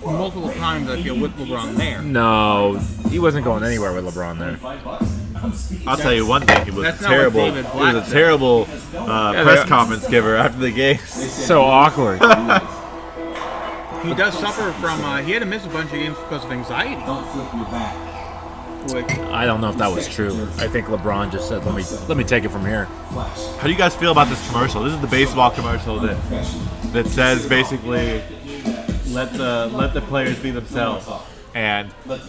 multiple times, I feel, with LeBron there. No, he wasn't going anywhere with LeBron there. I'll tell you one thing. He was That's not what terrible. David He Black was a said. terrible press conference giver after the game. So awkward. He does suffer from, he had to miss a bunch of games because of anxiety. I don't know if that was true. I think LeBron just said, "Let me take it from here." How do you guys feel about this commercial? This is the baseball commercial that says basically, let the players be themselves and let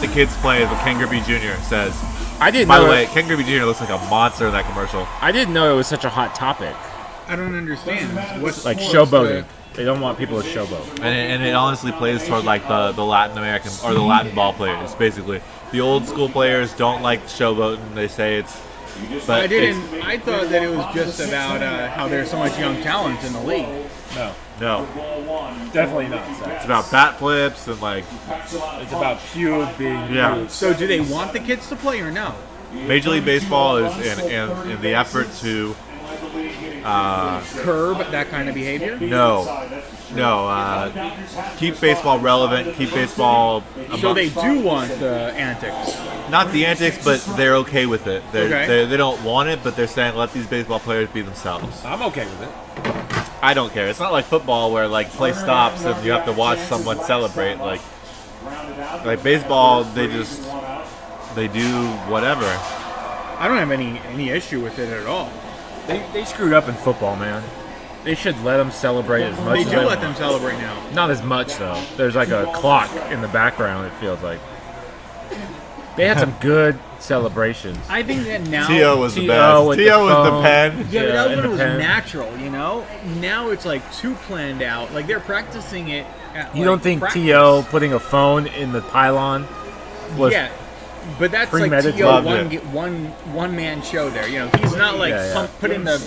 the kids play. Is what Ken Griffey Jr. says. I didn't By know the way, it- Ken Griffey Jr. looks like a monster in that commercial. I didn't know it was such a hot topic. I don't understand. What's Like what's showboating. They don't want people to showboat. And it honestly plays toward like the Latin American or the Latin ball players. Basically, the old school players don't like showboating. They say it's. But I thought that it was just about how there's so much young talent in the league. No, Definitely not. it's about bat flips and like It's about Pugh being yeah. So do they want the kids to play or no? Major League Baseball is in the effort to Curb that kind of behavior? keep baseball relevant, keep baseball. So they do want the antics. Not the antics, but they're okay with it. Okay. They don't want it, but they're saying let these baseball players be themselves. I'm okay with it. I don't care. It's not like football where like play stops and you have to watch someone celebrate. Like baseball, they do whatever. I don't have any issue with it at all. They screwed up in football, man. They should let them celebrate as much They as do let them celebrate now. Not as much, though. There's like a clock in the background, it feels like. They had some good celebrations. I think that now T.O. was the T.O. best. with T.O. the was the phone. pen. Yeah, but that was in when the it was pen. natural, you know? Now it's like too planned out. Like they're practicing it at You don't think practice. T.O. putting a phone in the pylon was... Yeah. But that's like premeditated? T.O. Loved it. one man show there. You know, he's not like Yeah, yeah. putting the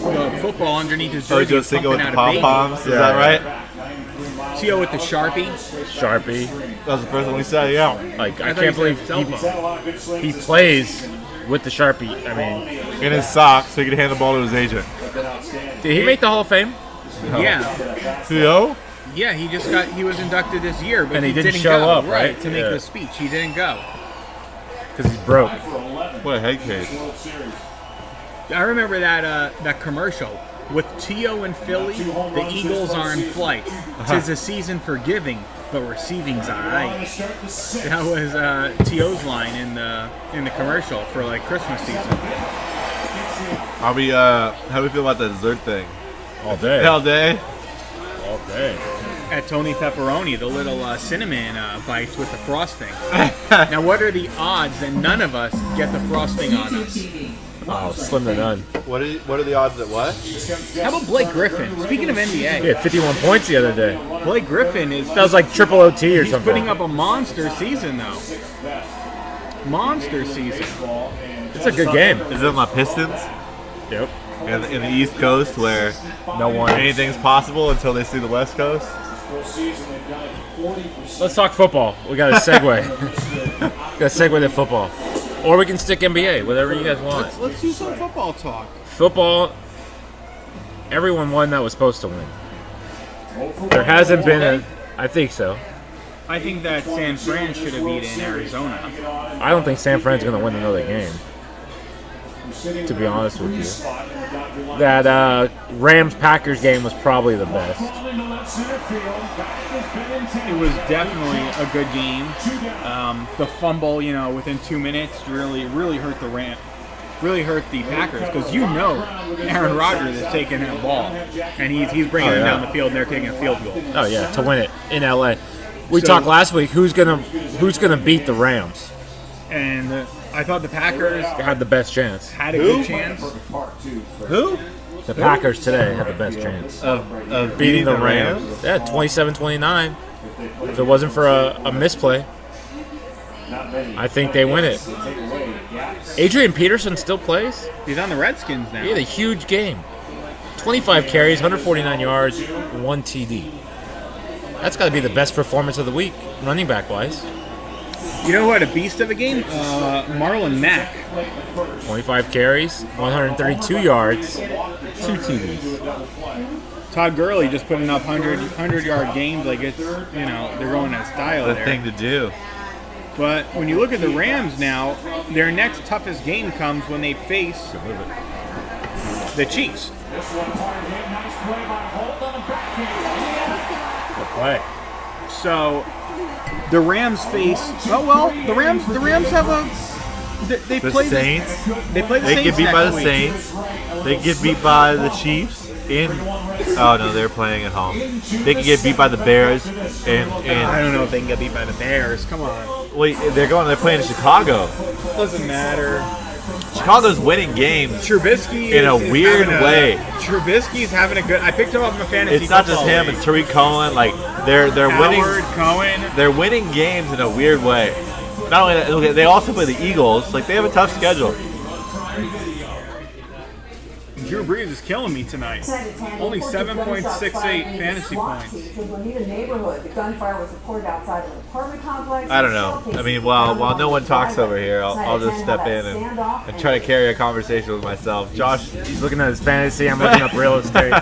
football underneath his Oh, jersey and just single with pumping the out a pom baby. poms. Is that right? T.O. with the Sharpie. Sharpie. That was the first one we said. Yeah. Like, I I thought can't he believe said cell phone. he plays with the Sharpie. I mean, In his socks, so he could hand the ball to his agent. did he make the Hall of Fame? Yeah. T.O. Yeah, he was inducted this year, but And he didn't didn't show go, up, right? to make Yeah. the speech. He didn't go. Because he's broke. What a head case. I remember that commercial with T.O. in Philly. The Eagles are in flight. Tis a season for giving, but receiving's alright. That was T.O.'s line in the commercial for like Christmas season. How do we feel about the dessert thing? All day. All day. All day. At Tony Pepperoni, the little cinnamon bites with the frosting. Now, what are the odds that none of us get the frosting on us? Oh, slim to none. What are the odds that what? How about Blake Griffin? Speaking of NBA, He had 51 points the other day. Blake Griffin is That was like triple OT or he's something. putting up a monster season though. Monster season. It's a good game. Is it on the Pistons? Yep. In the East Coast where No one. anything's possible until they see the West Coast? Let's talk football. We got to segue. Got to segue to football. Or we can stick NBA, whatever you guys want. Let's do some football talk. Football, everyone won that was supposed to win. There hasn't been a... I think so. I think that San Fran should have beaten Arizona. I don't think San Fran's going to win another game, to be honest with you. That Rams-Packers game was probably the best. It was definitely a good game. The fumble, within 2 minutes really hurt the Packers, because Aaron Rodgers is taking that ball and he's bringing it down the field and they're taking a field goal. Oh yeah, to win it in LA. We talked last week who's gonna beat the Rams. And I thought the Packers had the best chance. Had a good chance. Who? The Packers today had the best chance of beating the Rams. Yeah, 27-29. If it wasn't for a misplay, I think they win it. Adrian Peterson still plays. He's on the Redskins now. He had a huge game. 25 carries, 149 yards, 1 TD. That's got to be the best performance of the week, running back wise. You know who had a beast of a game? Marlon Mack. 25 carries, 132 yards, 2 TDs. Todd Gurley just putting up 100-yard games like it's, they're going out of style The there. thing to do. But when you look at the Rams now, their next toughest game comes when they face the Chiefs. Good play. So the Rams face. The Rams have a. They play the Saints. They play the They Saints get beat next by the week. Saints. They get beat by the Chiefs. Oh no, they're playing at home. They can get beat by the Bears. I don't know if they can get beat by the Bears. Come on. Wait, they're playing in Chicago. Doesn't matter. Chicago's winning games Trubisky in a is weird having way. Trubisky's having a good. I picked him up in a fantasy. It's not just football him. league. It's Tariq Cohen. Like they're winning. Howard, Cohen. They're winning games in a weird way. Not only that, they also play the Eagles. Like they have a tough schedule. Drew Brees is killing me tonight. Only 7.68 fantasy points. I don't know. I mean, while no one talks over here, I'll just step in and try to carry a conversation with myself. Josh, He's looking at his fantasy. I'm looking up real estate.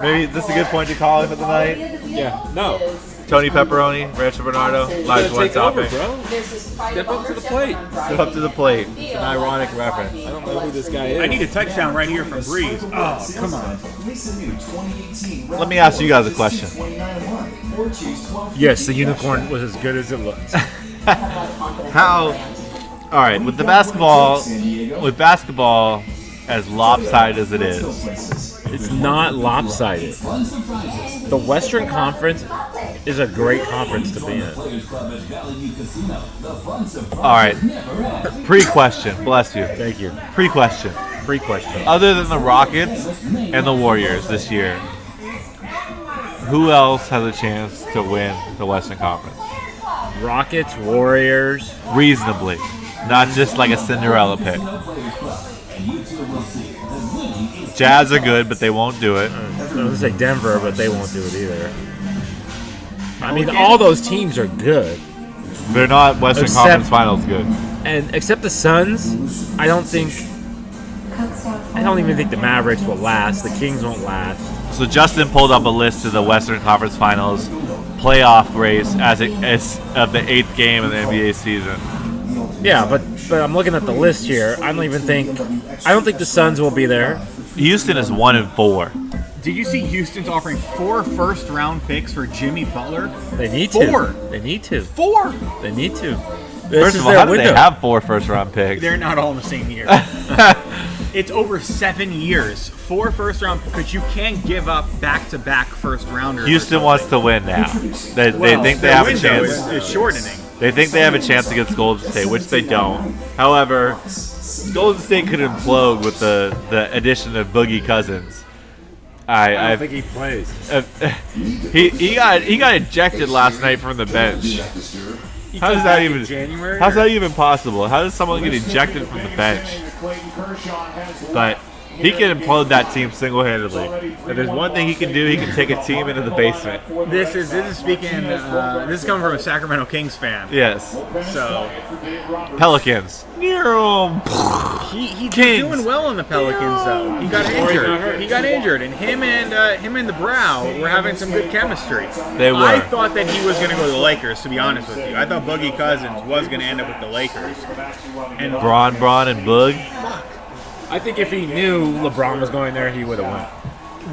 maybe this is a good point to call it for the night. Yeah. No. Tony Pepperoni, Rancho Bernardo, live one Take over, topic. bro. Step up to the plate. Step up to the plate. It's an ironic reference. I don't know who this guy is. I need a touchdown right here from Brees. Oh, come on. Let me ask you guys a question. Yes, the unicorn was as good as it looks. All right, with basketball as lopsided as it is, It's not lopsided. The Western Conference is a great conference to be in. all right, pre-question, bless you. Thank you. Pre-question. Pre-question. Other than the Rockets and the Warriors this year, who else has a chance to win the Western Conference? Rockets, Warriors. Reasonably, not just like a Cinderella pick. Jazz are good, but they won't do it. I was going to say Denver, but they won't do it either. I mean, all those teams are good. They're not Western Except- Conference Finals good. And except the Suns, I don't even think the Mavericks will last. The Kings won't last. So Justin pulled up a list of the Western Conference Finals playoff race as of the 8th game of the NBA season. Yeah, but I'm looking at the list here. I don't think the Suns will be there. Houston is 1-4. Did you see Houston's offering 4 first-round picks for Jimmy Butler? They need to. 4. They need to. 4. They need to. First of all, how do they have 4 first-round picks? They're not all in the same year. It's over 7 years. 4 first-round, because you can't give up back-to-back first-rounders. Houston wants to win now. They think they their have a window chance. is shortening. They think they have a chance against Golden State, which they don't. However, Golden State could implode with the addition of Boogie Cousins. I don't think he plays. He got ejected last night from the bench. How's that even possible? How does someone get ejected from the bench? But He can implode that team single-handedly. If there's one thing he can do, he can take a team into the basement. This is speaking. This is coming from a Sacramento Kings fan. Yes. So Pelicans. he's doing well on the Pelicans though. He got injured. And him and the Brow were having some good chemistry. They were. I thought that he was going to go to the Lakers. To be honest with you, I thought Boogie Cousins was going to end up with the Lakers. And Braun, and Boog. I think if he knew LeBron was going there, he would have went.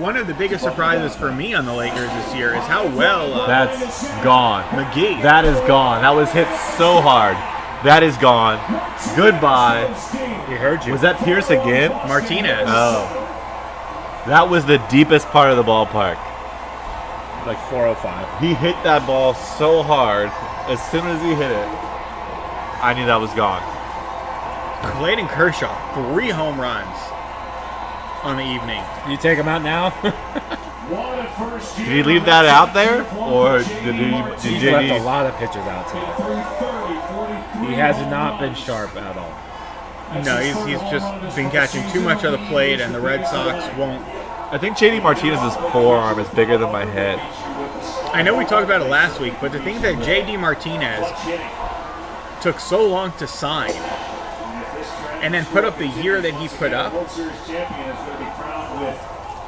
one of the biggest surprises for me on the Lakers this year is how well that's gone. McGee. That is gone. That was hit so hard. That is gone. Goodbye. He heard you. Was that Pierce again? Martinez. Oh. That was the deepest part of the ballpark. Like 405. He hit that ball so hard. As soon as he hit it, I knew that was gone. Clayton Kershaw, 3 home runs on the evening. You take him out now? Did he leave that out there, or did He's JD left a lot of pitches out today. He has not been sharp at all. No, he's just been catching too much of the plate, and the Red Sox won't. I think JD Martinez's forearm is bigger than my head. I know we talked about it last week, but to think that JD Martinez took so long to sign and then put up the year that he put up,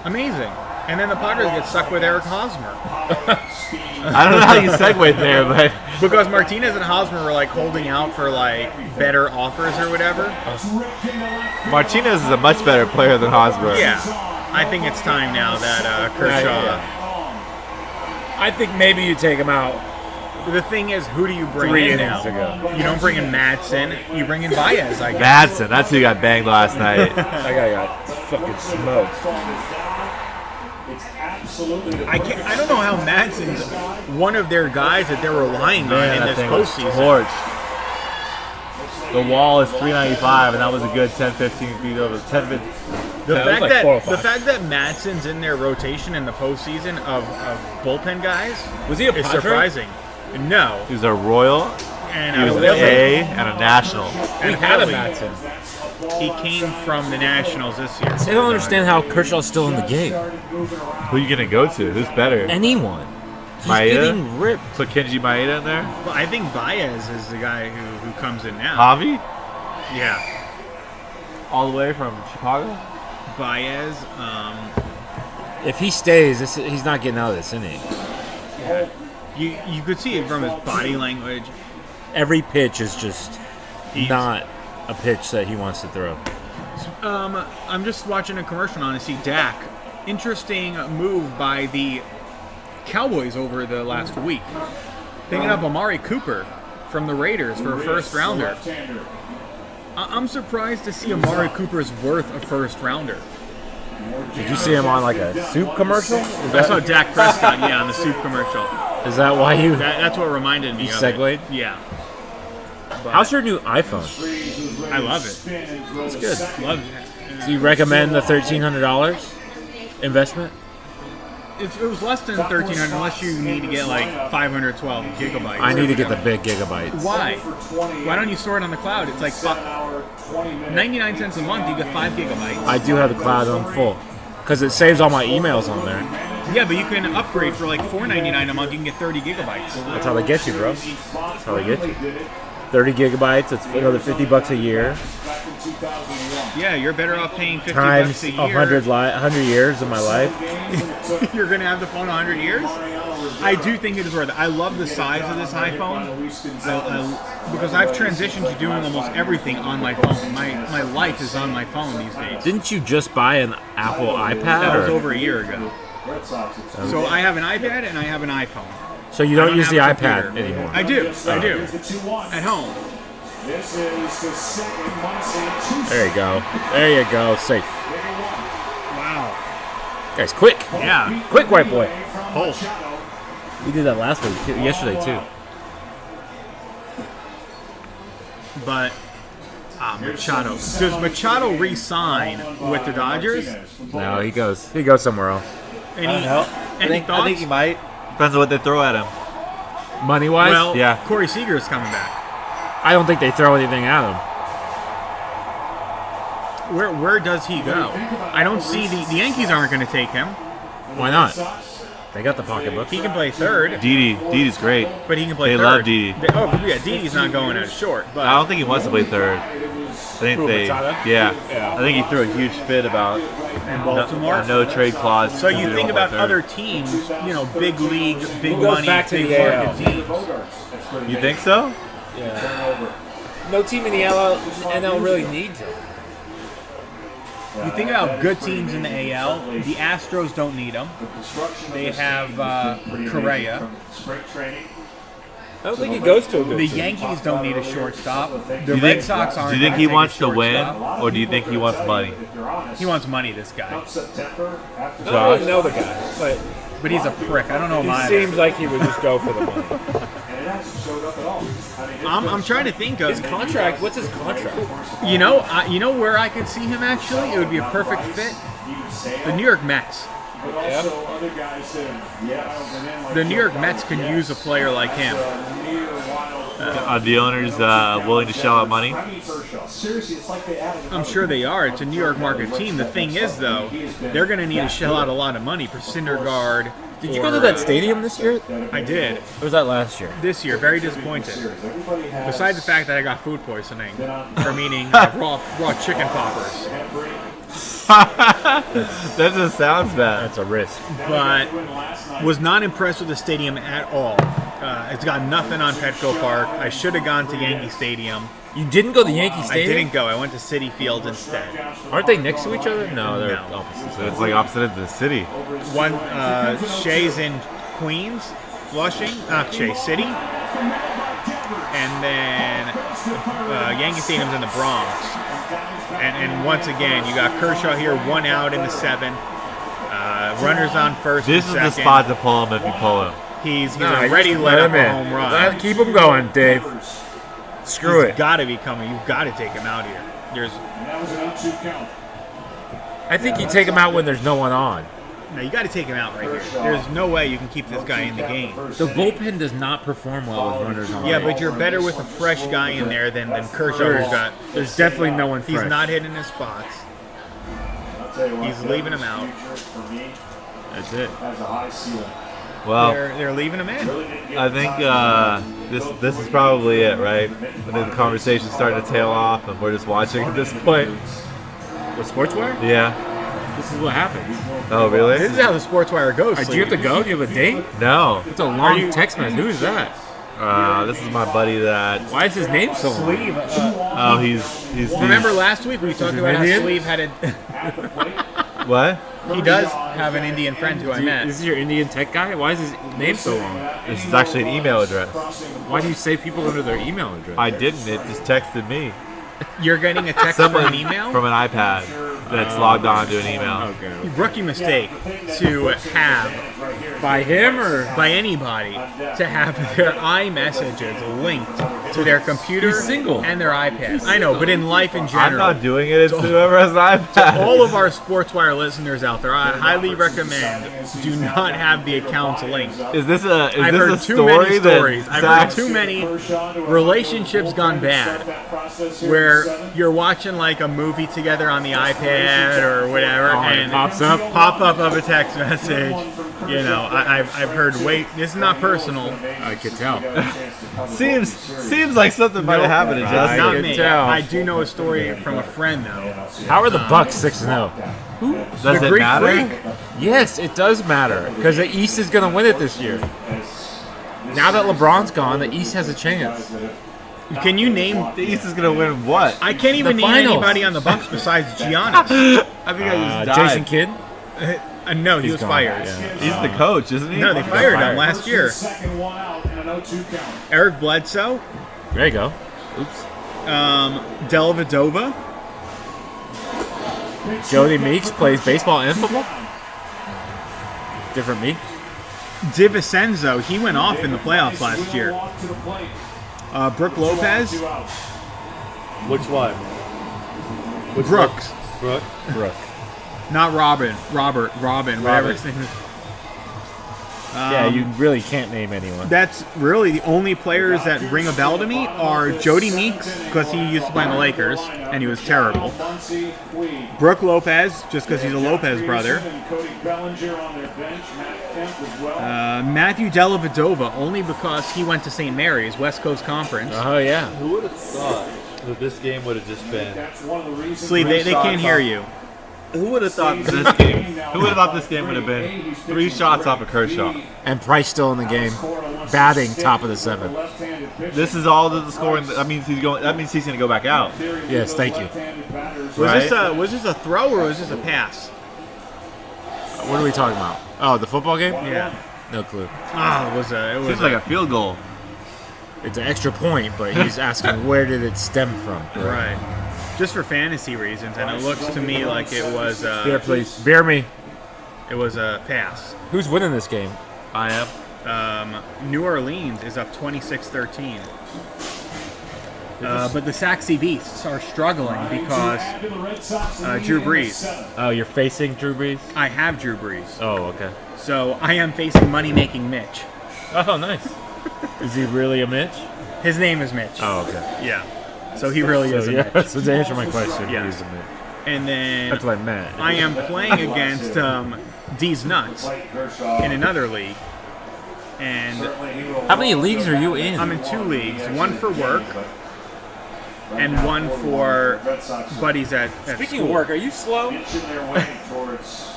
amazing. And then the Padres get stuck with Eric Hosmer. I don't know how you segued there, but because Martinez and Hosmer were like holding out for like better offers or whatever. Martinez is a much better player than Hosmer. Yeah, I think it's time now that Kershaw. I think maybe you take him out. The thing is, who do you bring 3 in innings now? ago. You don't bring in Madsen. You bring in Baez, I guess. Madsen, that's who got banged last night. That guy got fucking smoked. I don't know how Madsen's one of their guys that they're relying on in this postseason. Torched. The wall is 395, and that was a good 10-15 feet over. 10 The fact like that 405. the fact that Madsen's in their rotation in the postseason of bullpen guys Was he a is Padre? surprising. No, He was a Royal, and he was an Philly. A, and a National. We And had a Philly. Madsen. He came from the Nationals this year. I don't understand how Kershaw's still in the game. Who are you going to go to? Who's better? Anyone. He's Maeda? getting ripped. Put Kenji Maeda in there? Well, I think Baez is the guy who comes in now. Javi? Yeah, All the way from Chicago? Baez. If he stays, he's not getting out of this inning. You could see it from his body language. Every pitch is just He's- not a pitch that he wants to throw. I'm just watching a commercial on to see Dak. Interesting move by the Cowboys over the last week. Picking up Amari Cooper from the Raiders for a first rounder. I'm surprised to see Amari Cooper's worth a first rounder. Did you see him on like a soup commercial? I saw Dak Prescott, on the soup commercial. Is that why you? That's what reminded me You of segued? it. Yeah. But How's your new iPhone? I love it. It's good. Love it. Do you recommend the $1,300 investment? It was less than 1,300 unless you need to get like 512 gigabytes. I need to get the big gigabytes. Why? Why don't you store it on the cloud? It's like 99 cents a month. You get 5 gigabytes. I do have the cloud on full because it saves all my emails on there. Yeah, but you can upgrade for like $4.99 a month. You can get 30 gigabytes. That's how they get you, bro. That's how they get you. 30 gigabytes. It's another $50 a year Yeah, you're better off paying 50 times bucks a year. 100 years of my life. You're gonna have the phone 100 years. I do think it is worth it. I love the size of this iPhone because I've transitioned to doing almost everything on my phone. My life is on my phone these days. Didn't you just buy an Apple iPad? That was or- over a year ago. So I have an iPad and I have an iPhone. So you I don't use the have a iPad computer. anymore? I do. At home. There you go. There you go. Safe. Wow. Guys, quick. Yeah. Quick, white boy. Pulse. We did that last week, too. Yesterday, too. But Machado. Does Machado re-sign with the Dodgers? No, he goes somewhere else. Any I thoughts? think he might. Depends on what they throw at him. Money-wise, Well, Yeah. Corey Seager's coming back. I don't think they throw anything at him. Where does he go? I don't see the Yankees aren't going to take him. Why not? They got the pocketbook. He can play third, Didi's great. but he can play They third. love Didi. Oh, yeah, Didi's not going as short. But I don't think he wants to play third. I think Who, they, Machado? yeah. Yeah. I think he threw a huge fit about in Baltimore. no trade clause. So because you they think don't play about third. other teams, big league, big Who goes money, back to big the AL? market teams. You think so? Yeah. No team in the NL really needs him. You think about good teams in the AL. The Astros don't need them. They have Correa. I don't think he goes to a good The team. Yankees don't need a shortstop. The Do you Red think, Sox aren't. do you think gonna he take a wants to win, shortstop. or do you think he wants money? He wants money. This guy, I don't really know the guy, but but he's a prick. I don't know him he either. seems like he would just go for the money. I'm trying to think His of. contract, what's his contract? You know where I could see him actually. It would be a perfect fit. The New York Mets. The New York Mets can use a player like him. Are the owners willing to shell out money? I'm sure they are. It's a New York market team. The thing is, though, they're going to need to shell out a lot of money for Syndergaard. Did you go to that stadium this year? I did. Or was that last year? This year, very disappointed. Besides the fact that I got food poisoning from eating raw chicken poppers, That just sounds bad. That's a risk. but was not impressed with the stadium at all. It's got nothing on Petco Park. I should have gone to Yankee Stadium. You didn't go to Yankee I Stadium? didn't go. I went to City Field instead. Aren't they next to each other? No, they're No. opposite. So it's like opposite of the city. One Shea's in Queens, Flushing, Shea City, and then Yankee Stadium's in the Bronx. And once again, you got Kershaw here, 1 out in the 7th. Runners on first. This and is the second. spot to pull him if you pull him. He's Nah, already just let up him a in. home run. Keep him going, Dave. Screw He's it. got to be coming. You've got to take him out here. I think you take him out when there's no one on. No, you got to take him out right here. There's no way you can keep this guy in the game. The bullpen does not perform well with runners on. Yeah, base. but you're better with a fresh guy in there than Kershaw, who's got. There's definitely no one fresh. He's not hitting his spots. He's leaving him out. That's it. Well, They're leaving him in. I think this is probably it, right? I think the conversation's starting to tail off, and we're just watching at this point. With Sportswear? Yeah. This is what happens. Oh, really? This is how the sports wire goes. Do you have to go? Do you have a date? No. It's a long text message. Who is that? This is my buddy that. Why is his name so long? Sleeve. Oh, he's. Remember last week we talked about how Indian? Sleeve had a. What? He does have an Indian friend who I met. This is your Indian tech guy? Why is his name so long? This is actually an email address. Why do you save people under their email address? I didn't. It just texted me. You're getting a text from an email? From an iPad that's logged on to an email. Okay. Rookie mistake to have, By him or? by anybody, to have their iMessages linked to their computer He's single. and their iPad. I know, but in life in I'm general. not doing it. It's whoever has an iPad. All of our SportsWire listeners out there, I highly recommend do not have the accounts linked. Is this I've a heard too story many stories. that I've heard Zach- too many relationships gone bad, where you're watching like a movie together on the iPad or whatever, and and it pops up? pop up of a text message. You know, I've heard. Wait, this is not personal. I could tell. Seems like something might have happened to I Not Justin. can me. tell. I do know a story from a friend though. How are the Bucks 6-0? Does The it Greek matter? Freak? Yes, it does matter because the East is going to win it this year. Now that LeBron's gone, the East has a chance. Can you name? The East is gonna win what? I can't even The name finals. anybody on the Bucks besides Giannis. I think I just died. Jason Kidd? No, he He's was gone, fired. yeah. He's the coach, isn't he? No, they fired him last year. Eric Bledsoe, There you go. Oops. Dellavedova, Jody Meeks plays baseball and football? Different Meeks? DiVincenzo. He went off in the playoffs last year. Brooke Lopez, Which one? Brooks, Brooke. not Robin, whatever Robin. his name is. Yeah, you really can't name anyone. That's really the only players that ring a bell to me are Jody Meeks, because he used to play in the Lakers, and he was terrible. Brooke Lopez, just because he's a Lopez brother. Matthew Dellavedova, only because he went to St. Mary's, West Coast Conference. Oh, yeah. Who would have thought that this game would have just been... Sleeve, they can't hear you. Who would have thought this game? Who would have thought this game would have been 3 shots off of Kershaw? And Price still in the game, batting top of the 7th. This is all the scoring. That means he's going. That means he's going to go back out. Yes, thank you. Was this a throw or was this a pass? What are we talking about? Oh, the football game? Yeah. No clue. Oh, it was Seems like a field goal. It's an extra point, but he's asking where did it stem from? right. Just for fantasy reasons, and it looks to me like it was. Beer, please. Beer me. It was a pass. Who's winning this game? I am. New Orleans is up 26-13. But the Saxy Beasts are struggling because Drew Brees. Oh, you're facing Drew Brees? I have Drew Brees. Oh, okay. So I am facing money-making Mitch. Oh, nice. Is he really a Mitch? His name is Mitch. Oh, okay. Yeah. So he really is a Mitch. So to answer my question, Yeah. he's a Mitch. And then That's what I meant. I am playing against D's Nuts in another league. And How many leagues are you in? I'm in 2 leagues, one for work and one for buddies at Speaking school. of work, are you slow?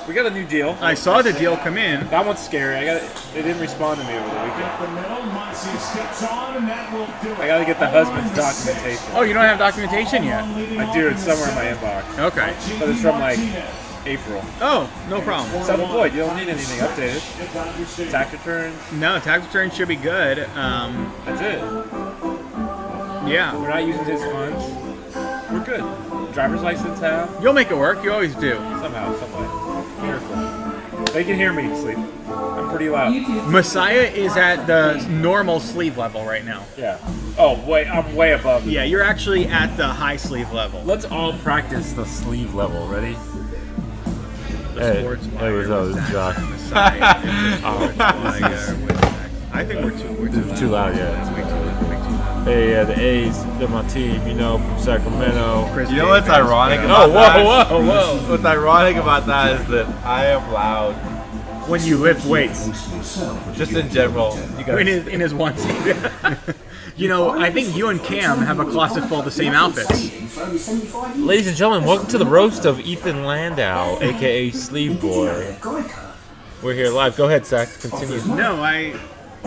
We got a new deal. I saw the deal come in. That one's scary. They didn't respond to me over the weekend. I got to get the husband's documentation. Oh, you don't have documentation yet? I do. It's somewhere in my inbox. Okay. But it's from like April. Oh, no problem. Self-employed. You don't need anything updated. Tax returns. No, tax return should be good. That's it. Yeah. We're not using his funds. We're good. Driver's license have. You'll make it work. You always do. Somehow, some way. Miracle. They can hear me sleep. I'm pretty loud. Massieh is at the normal sleeve level right now. Yeah. Oh, I'm way above. Yeah, you're actually at the high sleeve level. Let's all practice the sleeve level. Ready? The sports There we go. This is Josh. I think we're Too loud, yeah. It's way too loud. Hey, the A's, they're my team, from Sacramento. Chris You know Davis, what's ironic yeah. about that? Whoa. What's ironic about that is that I am loud. When you lift weights. Just in general. In his onesie. I think you and Cam have a closet full of the same outfits. Ladies and gentlemen, welcome to the roast of Ethan Landau, a.k.a. Sleeve Boy. We're here live. Go ahead, Sax. Continue. No,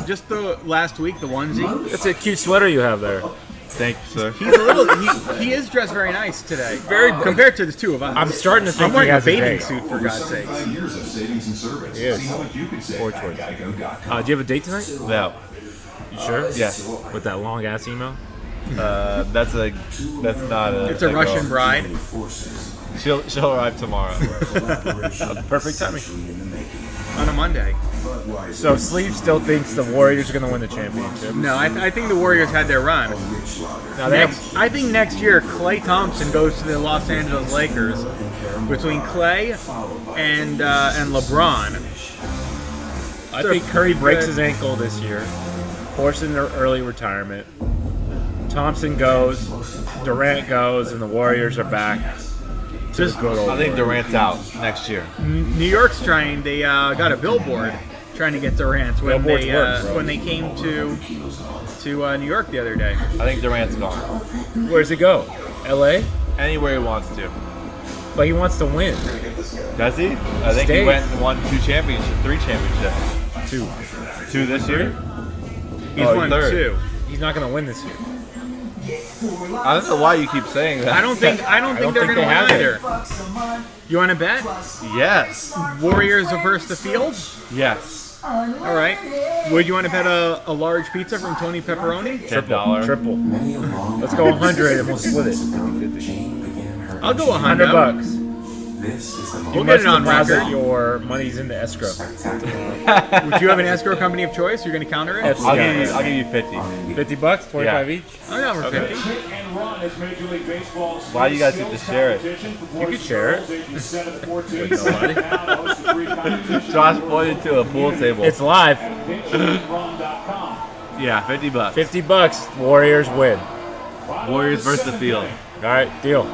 just the last week, the onesie. That's a cute sweater you have there. Thank you, sir. He's a little. He is dressed very nice today. Very compared to the two of us. I'm starting to think I'm wearing he has a bathing date. suit for God's sake. Years of savings and service. Yes. See what you can save Poor at choice. geico.com. Do you have a date tonight? No. You sure? Yes. With that long ass email? That's not a. It's a Russian bride. She'll arrive tomorrow. Perfect timing. On a Monday. So Sleeve still thinks the Warriors are going to win the championship. No, I think the Warriors had their run. Now they I think next year Klay Thompson goes to the Los Angeles Lakers. Between Klay and LeBron, I think Curry breaks his ankle this year, forcing their early retirement. Thompson goes, Durant goes, and the Warriors are back. Just good old. I think Durant's out next year. New York's trying. They got a billboard trying to get Durant when they came to New York the other day. I think Durant's gone. Where's he go? L.A. Anywhere he wants to. But he wants to win. Does he? I think he went and won 3 championships. 2 this year? He's won 2. He's not going to win this year. I don't know why you keep saying that. I don't think they're going to win either. You want to bet? Yes. Warriors versus the Field? Yes. All right. Would you want to bet a large pizza from Tony Pepperoni? $10. Triple. Let's go 100 and we'll split it. 50-50. I'll go $100. We'll get it on record. Your money's into escrow. Would you have an escrow company of choice? You're going to counter it? I'll give you 50. $50, 25 each. I'll go for 50. Why do you guys need to share it? You can share it. With nobody. Josh pointed to a pool table. It's live. Yeah, $50. $50. Warriors win. Warriors versus the field. All right, deal.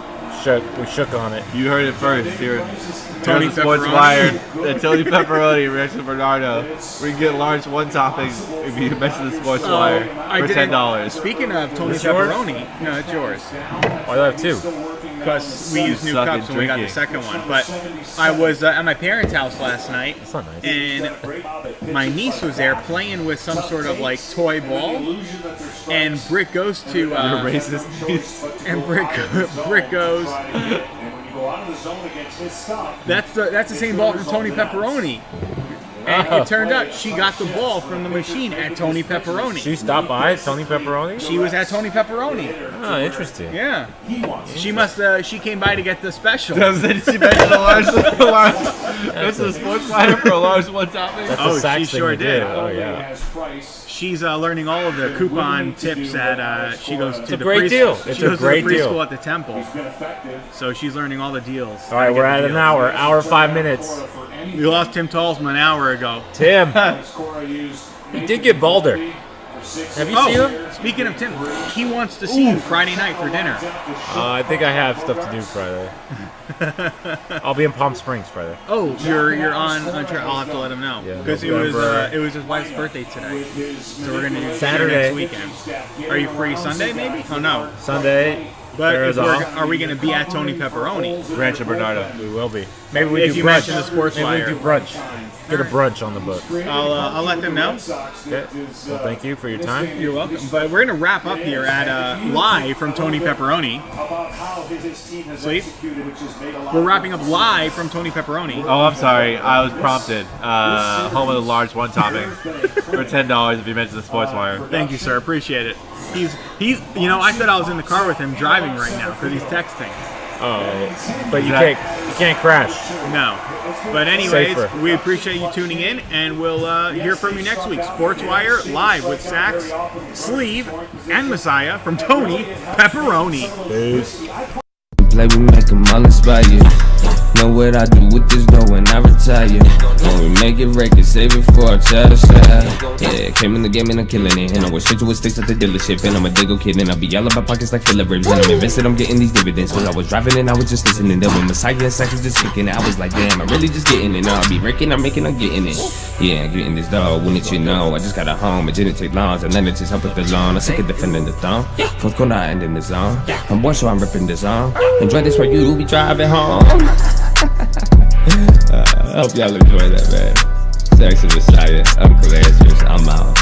We shook on it. You heard it first here. Tony Sports Pepperoni. Wire. Tony Pepperoni, Rancho Bernardo. We can get large one topping if you mention the Sports Wire for $10. Speaking of Tony Is yours? Pepperoni, no, it's yours. Why do I have two? Because we used new Suck cups at when we got the drinking. second one. But I was at my parents' house last night, That's not nice. and my niece was there playing with some sort of like toy ball, and Brick goes to You're racist. and Brick goes. That's the same ball from Tony Pepperoni. And it turned out she got the ball from the machine at Tony Pepperoni. She stopped by Tony Pepperoni? She was at Tony Pepperoni. Oh, interesting. Yeah. She must. She came by to get the special. Did she mention a large? That's a Sports Wire for a large one topping. That's Oh, a sax she thing sure to do. did. Oh, yeah. She's learning all of the coupon tips at. She goes to a great deal. It's she a goes great to the preschool deal. at the Temple. So she's learning all the deals. All right, we're at an hour. Hour, 5 minutes. We lost Tim Talsman an hour ago. Tim. He did get balder. Have you seen him? Speaking of Tim, he wants to see you Friday night for dinner. I think I have stuff to do Friday. I'll be in Palm Springs Friday. Oh, you're on. I'll have to let him know Yeah, because November. it was his wife's birthday today. So we're gonna do Saturday. next weekend. Are you free Sunday maybe? Oh no. Sunday, But fair if is we're, off. are we gonna be at Tony Pepperoni? Rancho Bernardo. We will be. Maybe we If do you brunch. mention the Sports Maybe Wire. we do brunch. Get a brunch on the book. I'll let them know. Okay. Well, thank you for your time. You're welcome. But we're gonna wrap up here at live from Tony Pepperoni. Sleep. We're wrapping up live from Tony Pepperoni. Oh, I'm sorry. I was prompted. Home of the large one topping for $10 if you mention the Sports Wire. Thank you, sir. Appreciate it. He's. You know, I thought I was in the car with him driving right now because he's texting. Oh, but you can't crash. No. But anyways, Safer. we appreciate you tuning in, and we'll hear from you next week. Sports Wire live with Sax, Sleeve, and Massieh from Tony Pepperoni. Peace. Play, we make them all inspire. Know what I do with this dough when I retire. When we make it record, save it for a child. Yeah, came in the game and I'm killing it. And I was straight to a sticks at the dealership. And I'm a diggle kid and I be all about pockets like Phillip Ribs. And I'm invested, I'm getting these dividends. Cause I was driving and I was just listening. Then when Massieh and Sax was just kicking it, I was like, damn, I'm really just getting it. Now I be wrecking, I'm making, I'm getting it. Yeah, I'm getting this dough, wouldn't you know? I just got a home, it didn't take long. And then it just helped with the loan. I'm sick of defending the thumb. Fourth corner, I end in the zone. I'm bored, so I'm ripping the zone. Enjoy this while you be driving home. I hope y'all enjoy that, man. Sax and Massieh, Uncle Answers, I'm out.